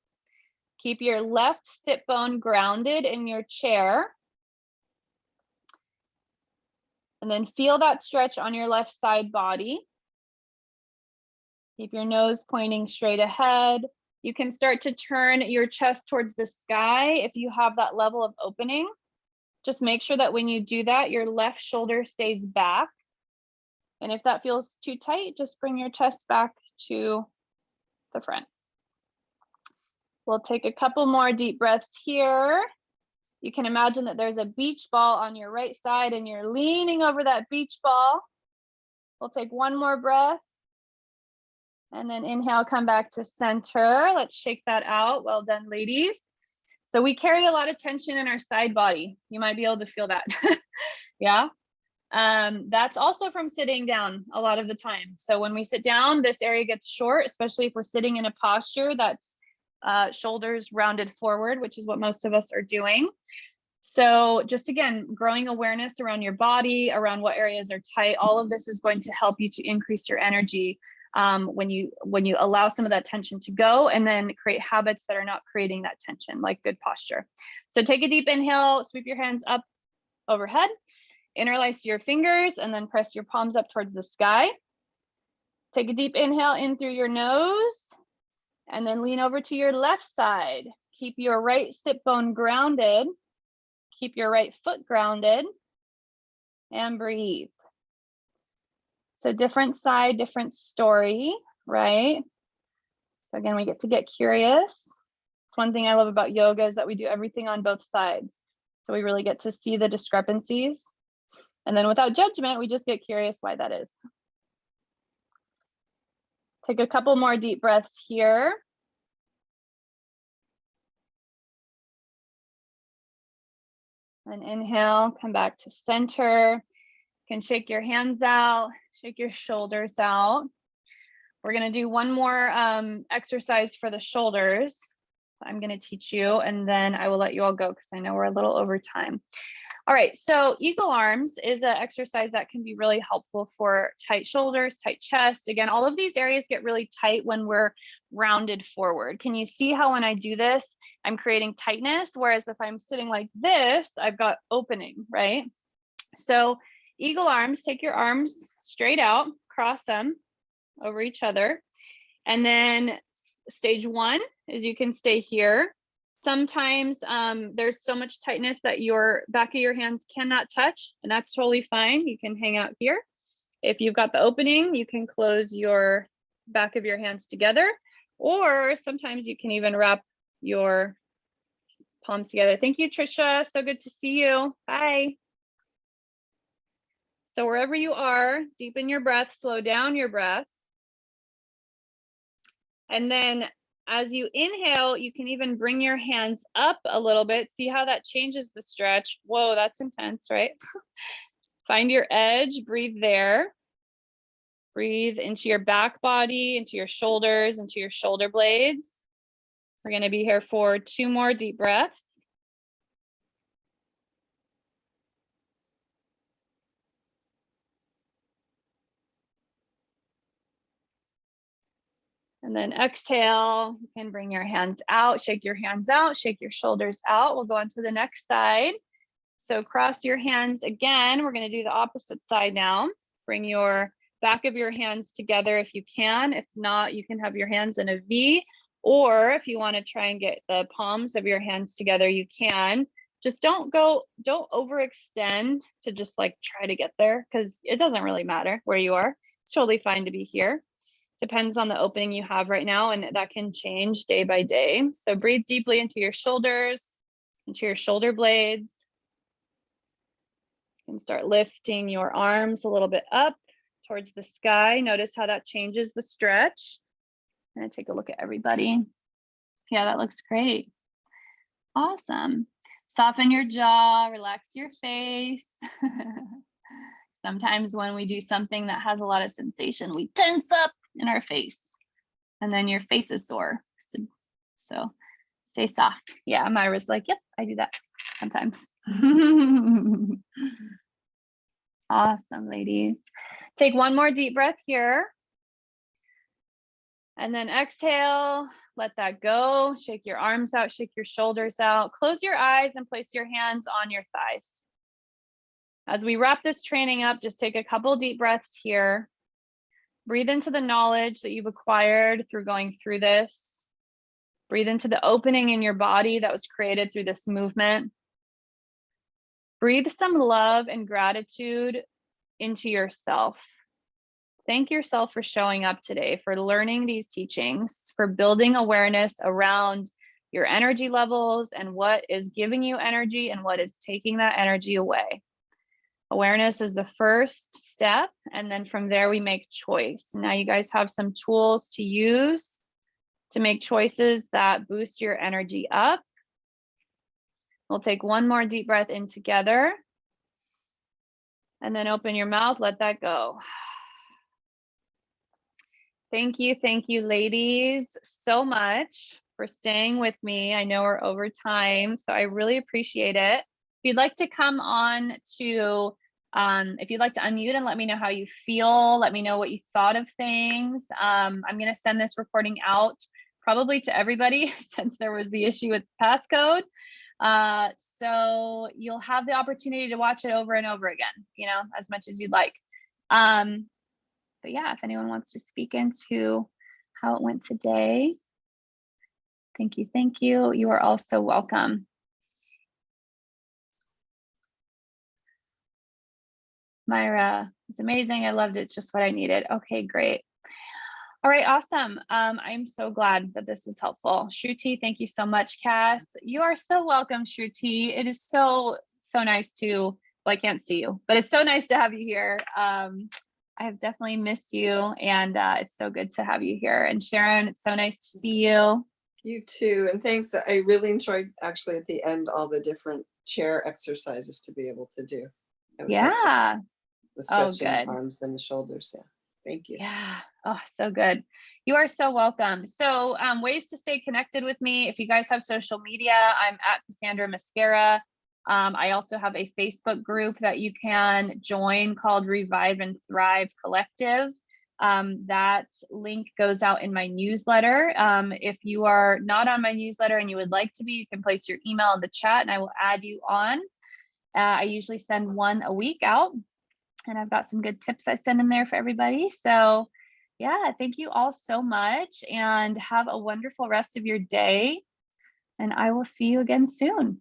Keep your left sit bone grounded in your chair. And then feel that stretch on your left side body. Keep your nose pointing straight ahead. You can start to turn your chest towards the sky if you have that level of opening. Just make sure that when you do that, your left shoulder stays back. And if that feels too tight, just bring your chest back to the front. We'll take a couple more deep breaths here. You can imagine that there's a beach ball on your right side and you're leaning over that beach ball. We'll take one more breath. And then inhale, come back to center. Let's shake that out. Well done, ladies. So we carry a lot of tension in our side body. You might be able to feel that. Yeah. That's also from sitting down a lot of the time. So when we sit down, this area gets short, especially if we're sitting in a posture that's shoulders rounded forward, which is what most of us are doing. So just again, growing awareness around your body, around what areas are tight, all of this is going to help you to increase your energy when you allow some of that tension to go, and then create habits that are not creating that tension, like good posture. So take a deep inhale, sweep your hands up overhead, interlace your fingers, and then press your palms up towards the sky. Take a deep inhale in through your nose, and then lean over to your left side. Keep your right sit bone grounded. Keep your right foot grounded, and breathe. So different side, different story, right? So again, we get to get curious. It's one thing I love about yoga is that we do everything on both sides. So we really get to see the discrepancies. And then without judgment, we just get curious why that is. Take a couple more deep breaths here. And inhale, come back to center. You can shake your hands out, shake your shoulders out. We're going to do one more exercise for the shoulders. I'm going to teach you, and then I will let you all go because I know we're a little over time. All right, so eagle arms is an exercise that can be really helpful for tight shoulders, tight chest. Again, all of these areas get really tight when we're rounded forward. Can you see how when I do this, I'm creating tightness? Whereas if I'm sitting like this, I've got opening, right? So eagle arms, take your arms straight out, cross them over each other. And then stage one is you can stay here. Sometimes there's so much tightness that your back of your hands cannot touch, and that's totally fine. You can hang out here. If you've got the opening, you can close your back of your hands together, or sometimes you can even wrap your palms together. Thank you, Trisha. So good to see you. Bye. So wherever you are, deepen your breath, slow down your breath. And then as you inhale, you can even bring your hands up a little bit. See how that changes the stretch. Whoa, that's intense, right? Find your edge, breathe there. Breathe into your back body, into your shoulders, into your shoulder blades. We're going to be here for 2 more deep breaths. And then exhale, you can bring your hands out, shake your hands out, shake your shoulders out. We'll go on to the next side. So cross your hands again. We're going to do the opposite side now. Bring your back of your hands together if you can. If not, you can have your hands in a V, or if you want to try and get the palms of your hands together, you can. Just don't overextend to just like try to get there, because it doesn't really matter where you are. It's totally fine to be here. Depends on the opening you have right now, and that can change day by day. So breathe deeply into your shoulders, into your shoulder blades. You can start lifting your arms a little bit up towards the sky. Notice how that changes the stretch. I'm gonna take a look at everybody. Yeah, that looks great. Awesome. Soften your jaw, relax your face. Sometimes when we do something that has a lot of sensation, we tense up in our face, and then your face is sore. So So stay soft. Yeah, Myra's like, yep, I do that sometimes. Awesome, ladies. Take one more deep breath here. And then exhale, let that go. Shake your arms out, shake your shoulders out. Close your eyes and place your hands on your thighs. As we wrap this training up, just take a couple deep breaths here. Breathe into the knowledge that you've acquired through going through this. Breathe into the opening in your body that was created through this movement. Breathe some love and gratitude into yourself. Thank yourself for showing up today, for learning these teachings, for building awareness around your energy levels and what is giving you energy and what is taking that energy away. Awareness is the first step, and then from there we make choice. Now you guys have some tools to use to make choices that boost your energy up. We'll take one more deep breath in together, and then open your mouth, let that go. Thank you, ladies, so much for staying with me. I know we're over time, so I really appreciate it. If you'd like to come on to, if you'd like to unmute and let me know how you feel, let me know what you thought of things. I'm going to send this recording out probably to everybody since there was the issue with passcode. So you'll have the opportunity to watch it over and over again, you know, as much as you'd like. But yeah, if anyone wants to speak into how it went today. Thank you. You are all so welcome. Myra, it's amazing. I loved it. It's just what I needed. Okay, great. All right, awesome. I'm so glad that this was helpful. Shruti, thank you so much. Cass, you are so welcome, Shruti. It is so nice to, well, I can't see you, but it's so nice to have you here. I have definitely missed you, and it's so good to have you here. And Sharon, it's so nice to see you. You too, and thanks. I really enjoyed actually at the end all the different chair exercises to be able to do. Yeah. Helpful. The stretching the arms and the shoulders. Yeah. Thank you. Yeah. Oh, so good. You are so welcome. So ways to stay connected with me. If you guys have social media, I'm at Cassandra Mascara. I also have a Facebook group that you can join called Revive and Thrive Collective. That link goes out in my newsletter. If you are not on my newsletter and you would like to be, you can place your email in the chat and I will add you on. I usually send one a week out, and I've got some good tips I send in there for everybody. So yeah, thank you all so much and have a wonderful rest of your day. And I will see you again soon.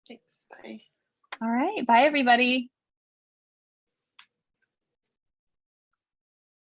Thanks. Bye. All right. Bye, everybody.